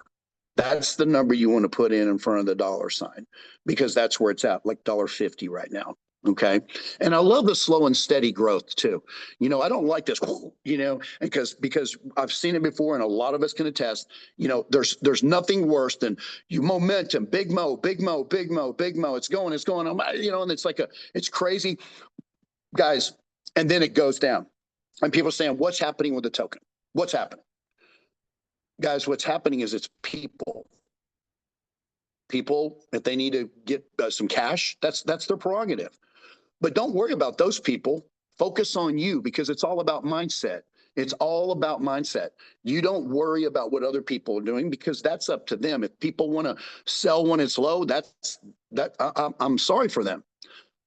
That's the number you want to put in front of the dollar sign, because that's where it's at, like $1.50 right now. Okay. And I love the slow and steady growth too. I don't like this, because I've seen it before and a lot of us can attest, there's nothing worse than momentum, big mo. It's going, and it's like it's crazy, guys. And then it goes down and people are saying, what's happening with the token? What's happening? Guys, what's happening is it's people. People, if they need to get some cash, that's their prerogative. But don't worry about those people. Focus on you, because it's all about mindset. It's all about mindset. You don't worry about what other people are doing, because that's up to them. If people want to sell when it's low, I'm sorry for them.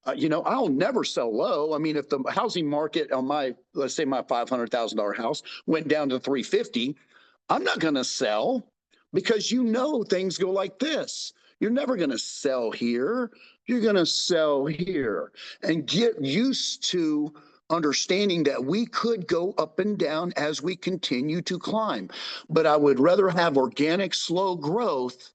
I'll never sell low. If the housing market on let's say my $500,000 house went down to 350, I'm not going to sell, because things go like this. You're never going to sell here. You're going to sell here, and get used to understanding that we could go up and down as we continue to climb. But I would rather have organic, slow growth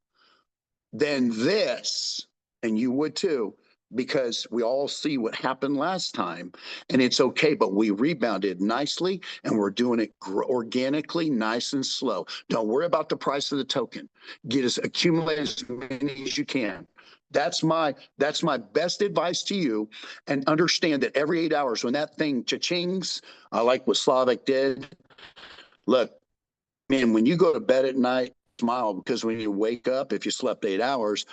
than this, and you would too, because we all see what happened last time, and it's okay, but we rebounded nicely, and we're doing it organically, nice and slow. Don't worry about the price of the token. Accumulate as many as you can. That's my best advice to you. And understand that every 8 hours when that thing cha-chings, I like what Slavik did. Look, man, when you go to bed at night, smile, because when you wake up, if you slept 8 hours,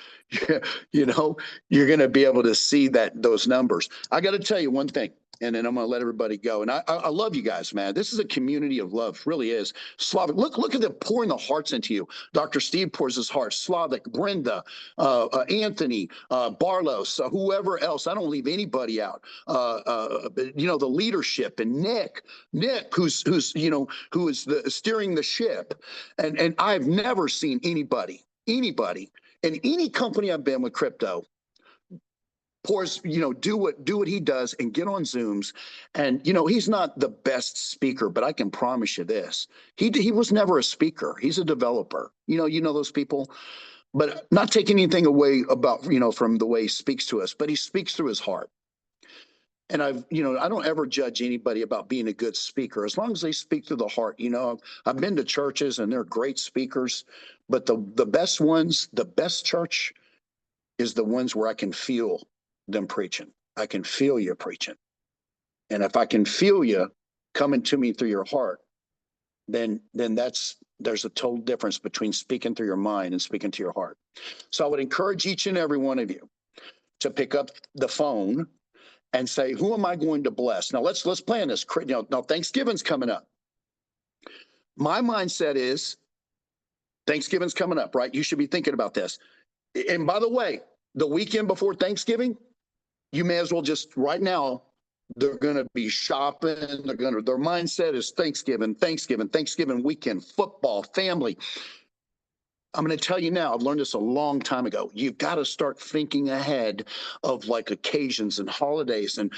you know, you're going to be able to see those numbers. I got to tell you one thing, and then I'm going to let everybody go. And I love you guys, man. This is a community of love, really is. Slavik, look at them pouring the hearts into you. Dr. Steve pours his heart. Slavik, Brenda, Anthony, Barlos, whoever else. I don't leave anybody out. You know, the leadership, and Nick, who is steering the ship. And I've never seen anybody in any company I've been with crypto pours, do what he does and get on Zooms. And, he's not the best speaker, but I can promise you this. He was never a speaker. He's a developer. You know those people, but not taking anything away about, from the way he speaks to us, but he speaks through his heart. And I don't ever judge anybody about being a good speaker, as long as they speak through the heart. I've been to churches and they're great speakers, but the best ones, the best church is the ones where I can feel them preaching. I can feel you preaching. And if I can feel you coming to me through your heart, then there's a total difference between speaking through your mind and speaking to your heart. So I would encourage each and every one of you to pick up the phone and say, who am I going to bless? Now let's plan this. Now Thanksgiving's coming up. My mindset is Thanksgiving's coming up, right? You should be thinking about this. And by the way, the weekend before Thanksgiving, you may as well just right now, they're going to be shopping. Their mindset is Thanksgiving weekend, football, family. I'm going to tell you now, I've learned this a long time ago. You've got to start thinking ahead of like occasions and holidays. And,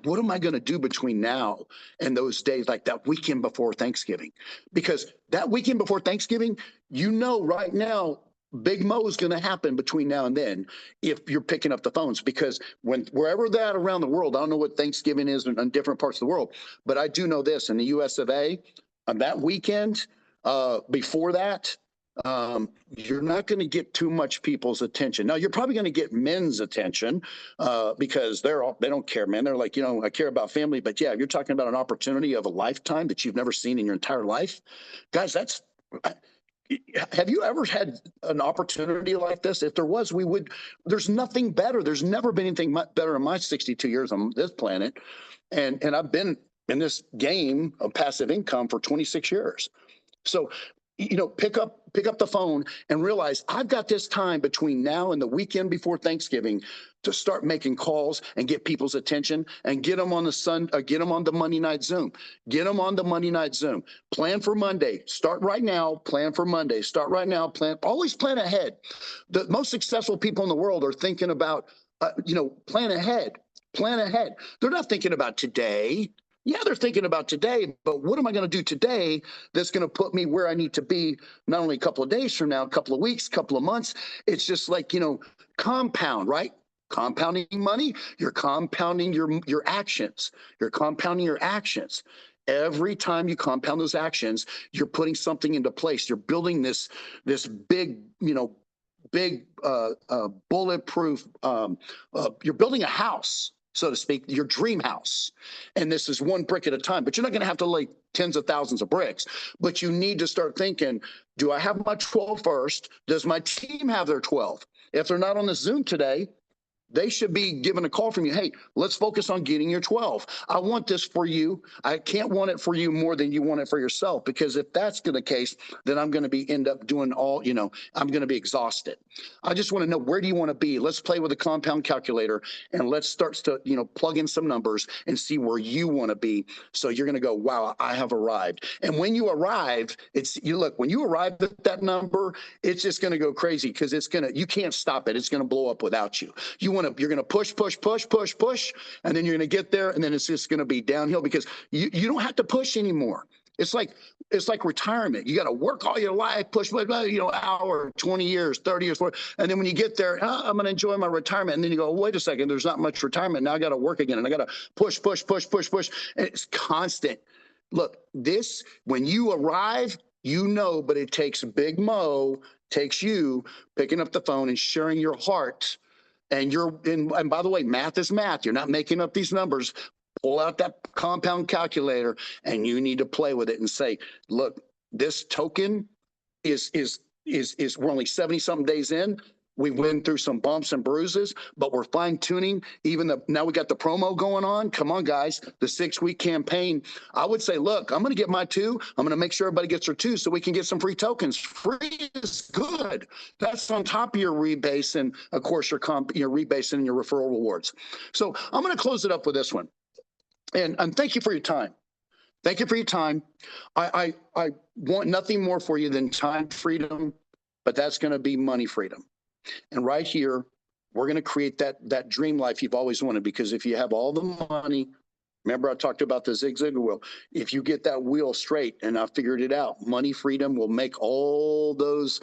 what am I going to do between now and those days, like that weekend before Thanksgiving? Because that weekend before Thanksgiving, right now, Big Mo is going to happen between now and then if you're picking up the phones, because wherever that around the world, I don't know what Thanksgiving is in different parts of the world, but I do know this in the US of A, on that weekend before that, you're not going to get too much people's attention. Now, you're probably going to get men's attention because they don't care, man. They're like, I care about family. But yeah, you're talking about an opportunity of a lifetime that you've never seen in your entire life. Guys, have you ever had an opportunity like this? If there was, there's nothing better. There's never been anything better in my 62 years on this planet. And I've been in this game of passive income for 26 years. So, pick up the phone and realize I've got this time between now and the weekend before Thanksgiving to start making calls and get people's attention and get them on the Monday night Zoom. Get them on the Monday night Zoom. Plan for Monday. Start right now. Plan for Monday. Start right now. Always plan ahead. The most successful people in the world are thinking about, plan ahead. Plan ahead. They're not thinking about today. Yeah, they're thinking about today, but what am I going to do today that's going to put me where I need to be not only a couple of days from now, a couple of weeks, a couple of months? It's just like, compound, right? Compounding money, you're compounding your actions. You're compounding your actions. Every time you compound those actions, you're putting something into place. You're building this big, bulletproof, you're building a house, so to speak, your dream house. And this is one brick at a time, but you're not going to have to lay tens of thousands of bricks, but you need to start thinking, do I have my 12 first? Does my team have their 12? If they're not on the Zoom today, they should be given a call from you. Hey, let's focus on getting your 12. I want this for you. I can't want it for you more than you want it for yourself, because if that's the case, then I'm going to end up doing all, I'm going to be exhausted. I just want to know, where do you want to be? Let's play with a compound calculator and let's start to, plug in some numbers and see where you want to be. So you're going to go, wow, I have arrived. And when you arrive, when you arrive at that number, it's just going to go crazy, because you can't stop it. It's going to blow up without you. You're going to push, and then you're going to get there, and then it's just going to be downhill, because you don't have to push anymore. It's like retirement. You got to work all your life, push, hour, 20 years, 30 years, 40. And then when you get there, I'm going to enjoy my retirement. And then you go, wait a second, there's not much retirement. Now I got to work again. And I got to push. And it's constant. Look, when you arrive, but it takes Big Mo, takes you picking up the phone and sharing your heart. And by the way, math is math. You're not making up these numbers. Pull out that compound calculator, and you need to play with it and say, look, this token is we're only 70 something days in. We went through some bumps and bruises, but we're fine tuning. Now we got the promo going on. Come on, guys, the 6-week campaign. I would say, look, I'm going to get my 2. I'm going to make sure everybody gets their 2 so we can get some free tokens. Free is good. That's on top of your rebase, and of course your rebase and your referral rewards. So I'm going to close it up with this one. And thank you for your time. Thank you for your time. I want nothing more for you than time freedom, but that's going to be money freedom. And right here, we're going to create that dream life you've always wanted, because if you have all the money, remember I talked about the Zig Ziglar wheel. If you get that wheel straight, and I figured it out, money freedom will make all those.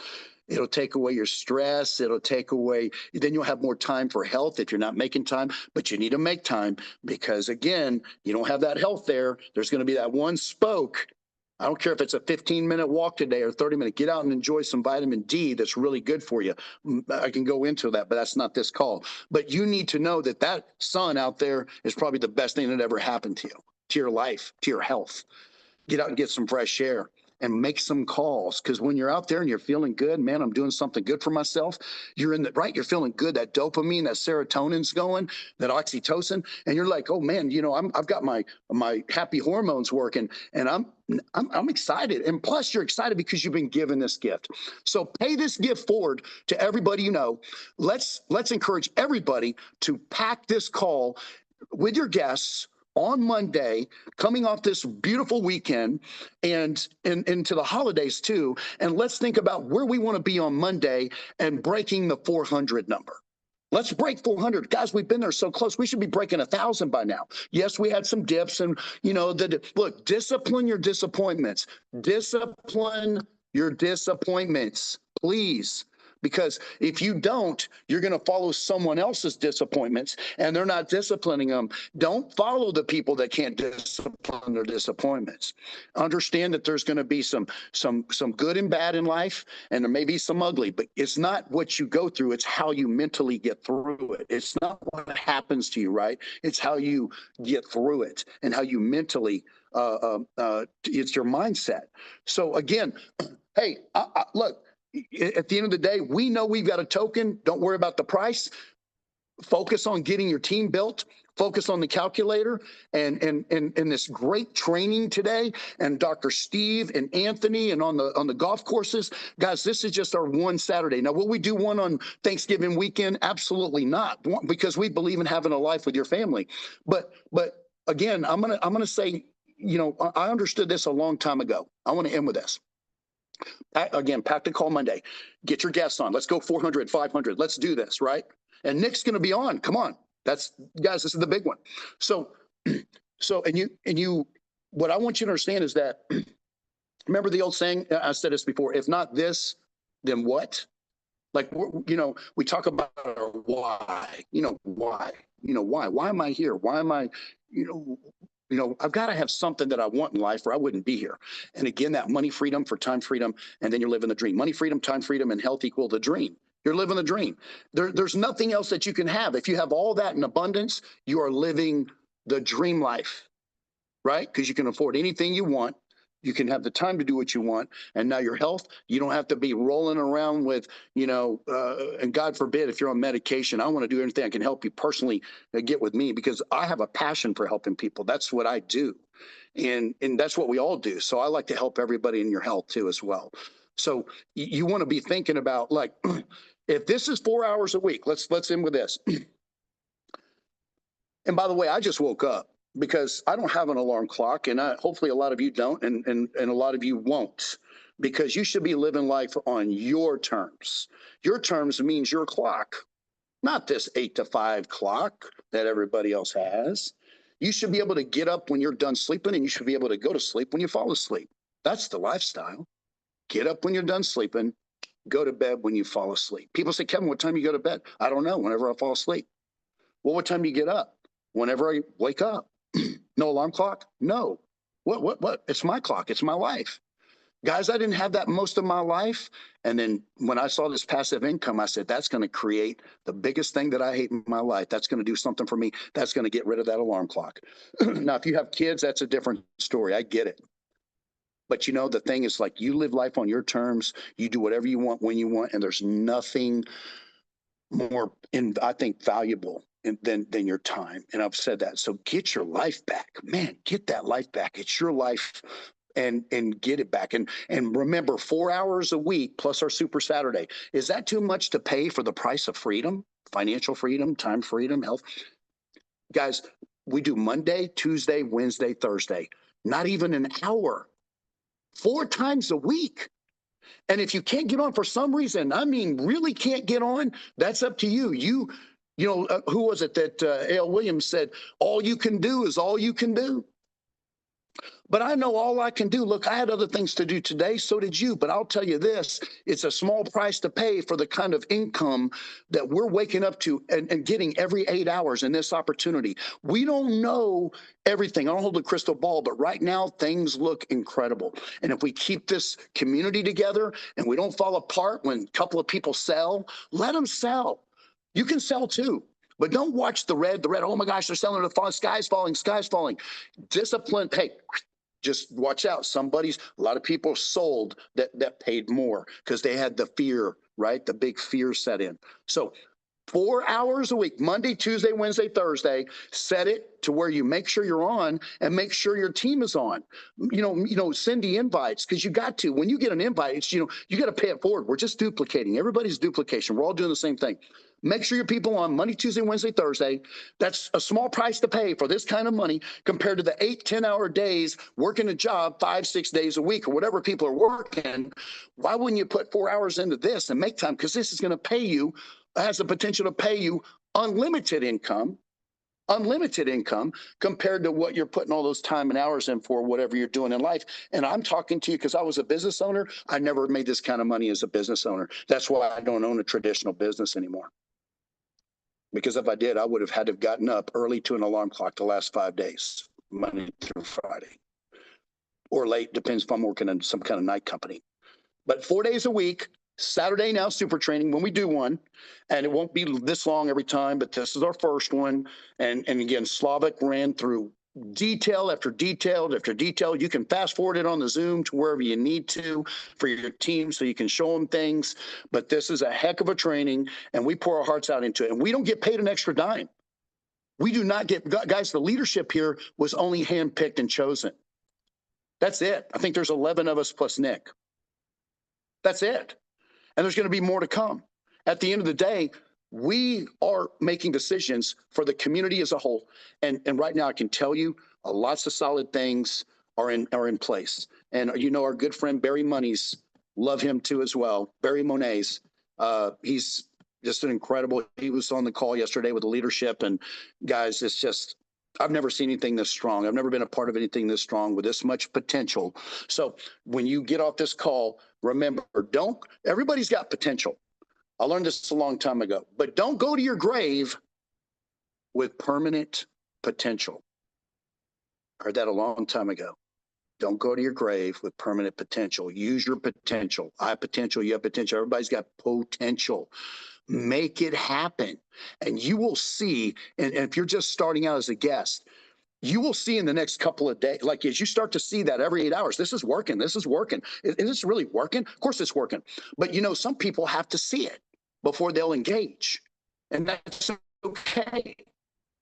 It'll take away your stress. It'll take away, then you'll have more time for health if you're not making time, but you need to make time, because again, you don't have that health there. There's going to be that one spoke. I don't care if it's a 15-minute walk today or 30-minute, get out and enjoy some vitamin D that's really good for you. I can go into that, but that's not this call. But you need to know that sun out there is probably the best thing that ever happened to you, to your life, to your health. Get out and get some fresh air. And make some calls, because when you're out there and you're feeling good, man, I'm doing something good for myself. You're you're feeling good. That dopamine, that serotonin's going, that oxytocin, and you're like, oh man, I've got my happy hormones working, and I'm excited. And plus, you're excited because you've been given this gift. So pay this gift forward to everybody you know. Let's encourage everybody to pack this call with your guests on Monday, coming off this beautiful weekend and into the holidays too. And let's think about where we want to be on Monday and breaking the 400 number. Let's break 400. Guys, we've been there so close. We should be breaking 1,000 by now. Yes, we had some dips, and look, discipline your disappointments. Discipline your disappointments, please. Because if you don't, you're going to follow someone else's disappointments, and they're not disciplining them. Don't follow the people that can't discipline their disappointments. Understand that there's going to be some good and bad in life, and there may be some ugly, but it's not what you go through. It's how you mentally get through it. It's not what happens to you, right? It's how you get through it and how you mentally, it's your mindset. So again, hey, look, at the end of the day, we know we've got a token. Don't worry about the price. Focus on getting your team built. Focus on the calculator and this great training today. And Dr. Steve and Anthony and on the golf courses. Guys, this is just our one Saturday. Now, will we do one on Thanksgiving weekend? Absolutely not, because we believe in having a life with your family. But again, I'm gonna say, I understood this a long time ago. I want to end with this. Again, pack the call Monday. Get your guests on. Let's go 400, 500. Let's do this, right? And Nick's going to be on. Come on. Guys, this is the big one. So what I want you to understand is that, remember the old saying, I said this before, if not this, then what? Like, we talk about our why, why am I here? Why am I, I've got to have something that I want in life or I wouldn't be here. And again, that money freedom for time freedom, and then you're living the dream. Money freedom, time freedom, and health equal the dream. You're living the dream. There's nothing else that you can have. If you have all that in abundance, you are living the dream life, right? Because you can afford anything you want. You can have the time to do what you want. And now your health, you don't have to be rolling around with, and God forbid, if you're on medication, I want to do anything I can help you personally get with me, because I have a passion for helping people. That's what I do. And that's what we all do. So I like to help everybody in your health too, as well. So you want to be thinking about, like, if this is 4 hours a week, let's end with this. And by the way, I just woke up, because I don't have an alarm clock, and hopefully a lot of you don't, and a lot of you won't, because you should be living life on your terms. Your terms means your clock, not this 8 to 5 clock that everybody else has. You should be able to get up when you're done sleeping, and you should be able to go to sleep when you fall asleep. That's the lifestyle. Get up when you're done sleeping, go to bed when you fall asleep. People say, Kevin, what time you go to bed? I don't know, whenever I fall asleep. Well, what time do you get up? Whenever I wake up. No alarm clock? No. What? It's my clock. It's my life. Guys, I didn't have that most of my life. And then when I saw this passive income, I said, that's going to create the biggest thing that I hate in my life. That's going to do something for me. That's going to get rid of that alarm clock. Now, if you have kids, that's a different story. I get it. But the thing is, like, you live life on your terms. You do whatever you want when you want. And there's nothing more, I think, valuable than your time. And I've said that. So get your life back, man. Get that life back. It's your life, and get it back. And remember, 4 hours a week plus our Super Saturday. Is that too much to pay for the price of freedom, financial freedom, time freedom, health? Guys, we do Monday, Tuesday, Wednesday, Thursday. Not even an hour. 4 times a week. And if you can't get on for some reason, I mean, really can't get on, that's up to you. Who was it that A.L. Williams said, all you can do is all you can do? But I know all I can do. Look, I had other things to do today. So did you. But I'll tell you this, it's a small price to pay for the kind of income that we're waking up to and getting every 8 hours in this opportunity. We don't know everything. I don't hold a crystal ball, but right now things look incredible. And if we keep this community together and we don't fall apart when a couple of people sell, let them sell. You can sell too. But don't watch the red, oh my gosh, they're selling the sky's falling. Discipline, hey, just watch out. A lot of people sold that paid more because they had the fear, right? The big fear set in. So 4 hours a week, Monday, Tuesday, Wednesday, Thursday, set it to where you make sure you're on and make sure your team is on. Send the invites, because you got to. When you get an invite, it's, you got to pay it forward. We're just duplicating. Everybody's duplication. We're all doing the same thing. Make sure your people on Monday, Tuesday, Wednesday, Thursday. That's a small price to pay for this kind of money compared to the 8-10-hour days working a job 5-6 days a week or whatever people are working. Why wouldn't you put 4 hours into this and make time? Because this is going to pay you, has the potential to pay you unlimited income compared to what you're putting all those time and hours in for whatever you're doing in life. And I'm talking to you because I was a business owner. I never made this kind of money as a business owner. That's why I don't own a traditional business anymore. Because if I did, I would have had to have gotten up early to an alarm clock the last 5 days, Monday through Friday, or late, depends if I'm working in some kind of night company. But 4 days a week, Saturday now, super training when we do one, and it won't be this long every time, but this is our first one. And again, Slavik ran through detail after detail after detail. You can fast forward it on the Zoom to wherever you need to for your team so you can show them things. But this is a heck of a training, and we pour our hearts out into it. And we don't get paid an extra dime. We do not get, guys, the leadership here was only handpicked and chosen. That's it. I think there's 11 of us plus Nick. That's it. And there's going to be more to come. At the end of the day, we are making decisions for the community as a whole. And right now I can tell you lots of solid things are in place. And our good friend Barry Monies, love him too as well. Barry Moniz, he's just an incredible, he was on the call yesterday with the leadership, and guys, it's just, I've never seen anything this strong. I've never been a part of anything this strong with this much potential. So when you get off this call, remember, everybody's got potential. I learned this a long time ago, but don't go to your grave with permanent potential. I heard that a long time ago. Don't go to your grave with permanent potential. Use your potential. I have potential. You have potential. Everybody's got potential. Make it happen. And you will see, and if you're just starting out as a guest, you will see in the next couple of days, like as you start to see that every 8 hours, this is working. This is working. Is this really working? Of course it's working. But you know, some people have to see it before they'll engage. And that's okay.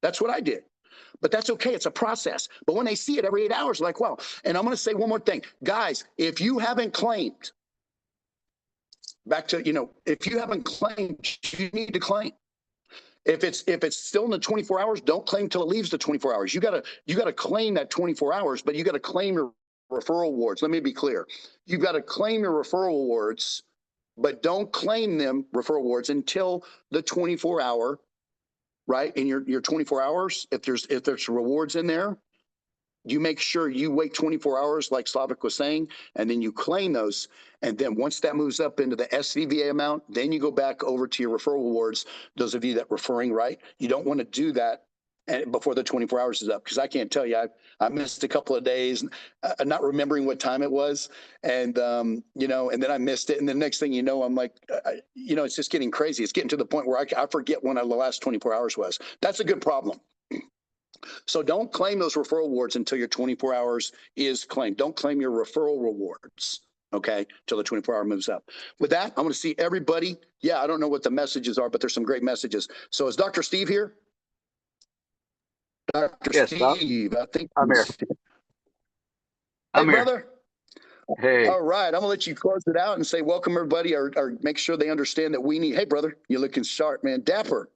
That's what I did. But that's okay. It's a process. But when they see it every 8 hours, like, wow. And I'm going to say one more thing. Guys, if you haven't claimed, back to, you know, if you haven't claimed, you need to claim. If it's still in the 24 hours, don't claim till it leaves the 24 hours. You gotta claim that 24 hours, but you gotta claim your referral awards. Let me be clear. You've got to claim your referral awards, but don't claim them referral awards until the 24-hour, right? In your 24 hours, if there's rewards in there, you make sure you wait 24 hours, like Slavik was saying, and then you claim those. And then once that moves up into the SCVA amount, then you go back over to your referral awards. Those of you that referring, right? You don't want to do that before the 24 hours is up, because I can't tell you, I missed a couple of days, not remembering what time it was, and you know, and then I missed it, and the next thing you know, I'm like, you know, it's just getting crazy. It's getting to the point where I forget when the last 24 hours was. That's a good problem. So don't claim those referral awards until your 24 hours is claimed. Don't claim your referral rewards, okay, till the 24-hour moves up. With that, I'm going to see everybody. Yeah, I don't know what the messages are, but there's some great messages. So is Dr. Steve here? Dr. Yes, Steve, I think I'm here. Hey, I'm here. brother. Hey, All right, I'm gonna let you close it out and say welcome everybody, or make sure they understand that we need. Hey, brother, you're looking sharp, man. Dapper.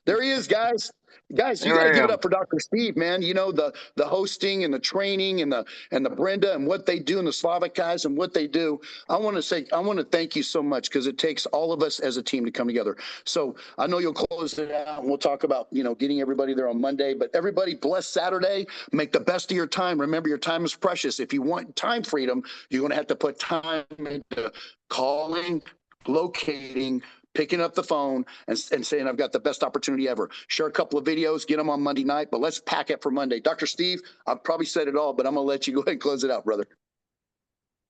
There he is, guys. Guys, you Here got to I give it am. up for Dr. Steve, man. You know, the hosting and the training and the Brenda and what they do, and the Slavic guys and what they do. I want to thank you so much, because it takes all of us as a team to come together. So I know you'll close it out, and we'll talk about, you know, getting everybody there on Monday. But everybody, bless Saturday. Make the best of your time. Remember, your time is precious. If you want time freedom, you're going to have to put time into calling, locating, picking up the phone, and saying, I've got the best opportunity ever. Share a couple of videos, get them on Monday night, but let's pack it for Monday. Dr. Steve, I've probably said it all, but I'm going to let you go ahead and close it out, brother.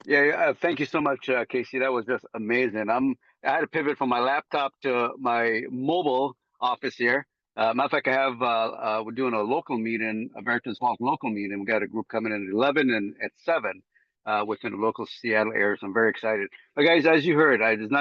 Yeah, thank you so much, Casey. That was just amazing. I had to pivot from my laptop to my mobile office here. Matter of fact, we're doing a local meeting, a Barrington Falls local meeting. We got a group coming in at 11 and at 7 within the local Seattle area. So I'm very excited. But guys, as you heard, there's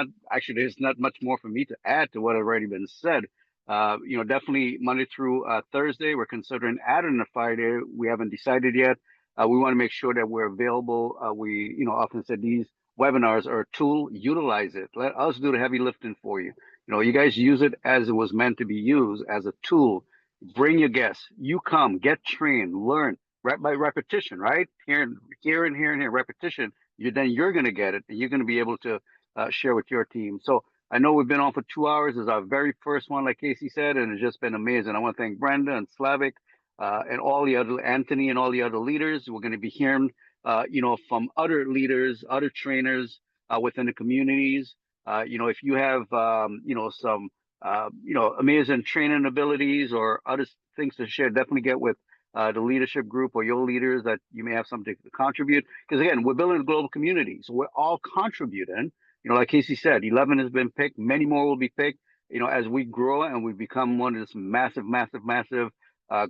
not much more for me to add to what had already been said. You know, definitely Monday through Thursday, we're considering adding a Friday. We haven't decided yet. We want to make sure that we're available. We, you know, often said these webinars are a tool. Utilize it. Let us do the heavy lifting for you. You know, you guys use it as it was meant to be used, as a tool. Bring your guests. You come, get trained, learn by repetition, right? Here, repetition. Then you're going to get it, and you're going to be able to share with your team. So I know we've been on for 2 hours. This is our very first one, like Casey said, and it's just been amazing. I want to thank Brenda and Slavik. And all the other, Anthony and all the other leaders. We're going to be hearing, you know, from other leaders, other trainers within the communities. You know, if you have, you know, some, you know, amazing training abilities or other things to share, definitely get with the leadership group or your leaders that you may have something to contribute. Because again, we're building a global community, so we're all contributing. You know, like Casey said, 11 has been picked. Many more will be picked. You know, as we grow and we become one of this massive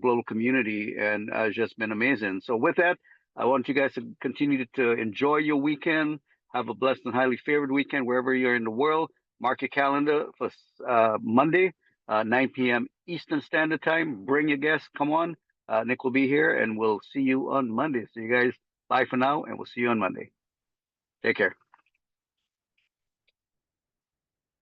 global community, and it's just been amazing. So with that, I want you guys to continue to enjoy your weekend. Have a blessed and highly favored weekend wherever you're in the world. Mark your calendar for Monday, 9 p.m. Eastern Standard Time. Bring your guests. Come on. Nick will be here, and we'll see you on Monday. So you guys, bye for now, and we'll see you on Monday. Take care.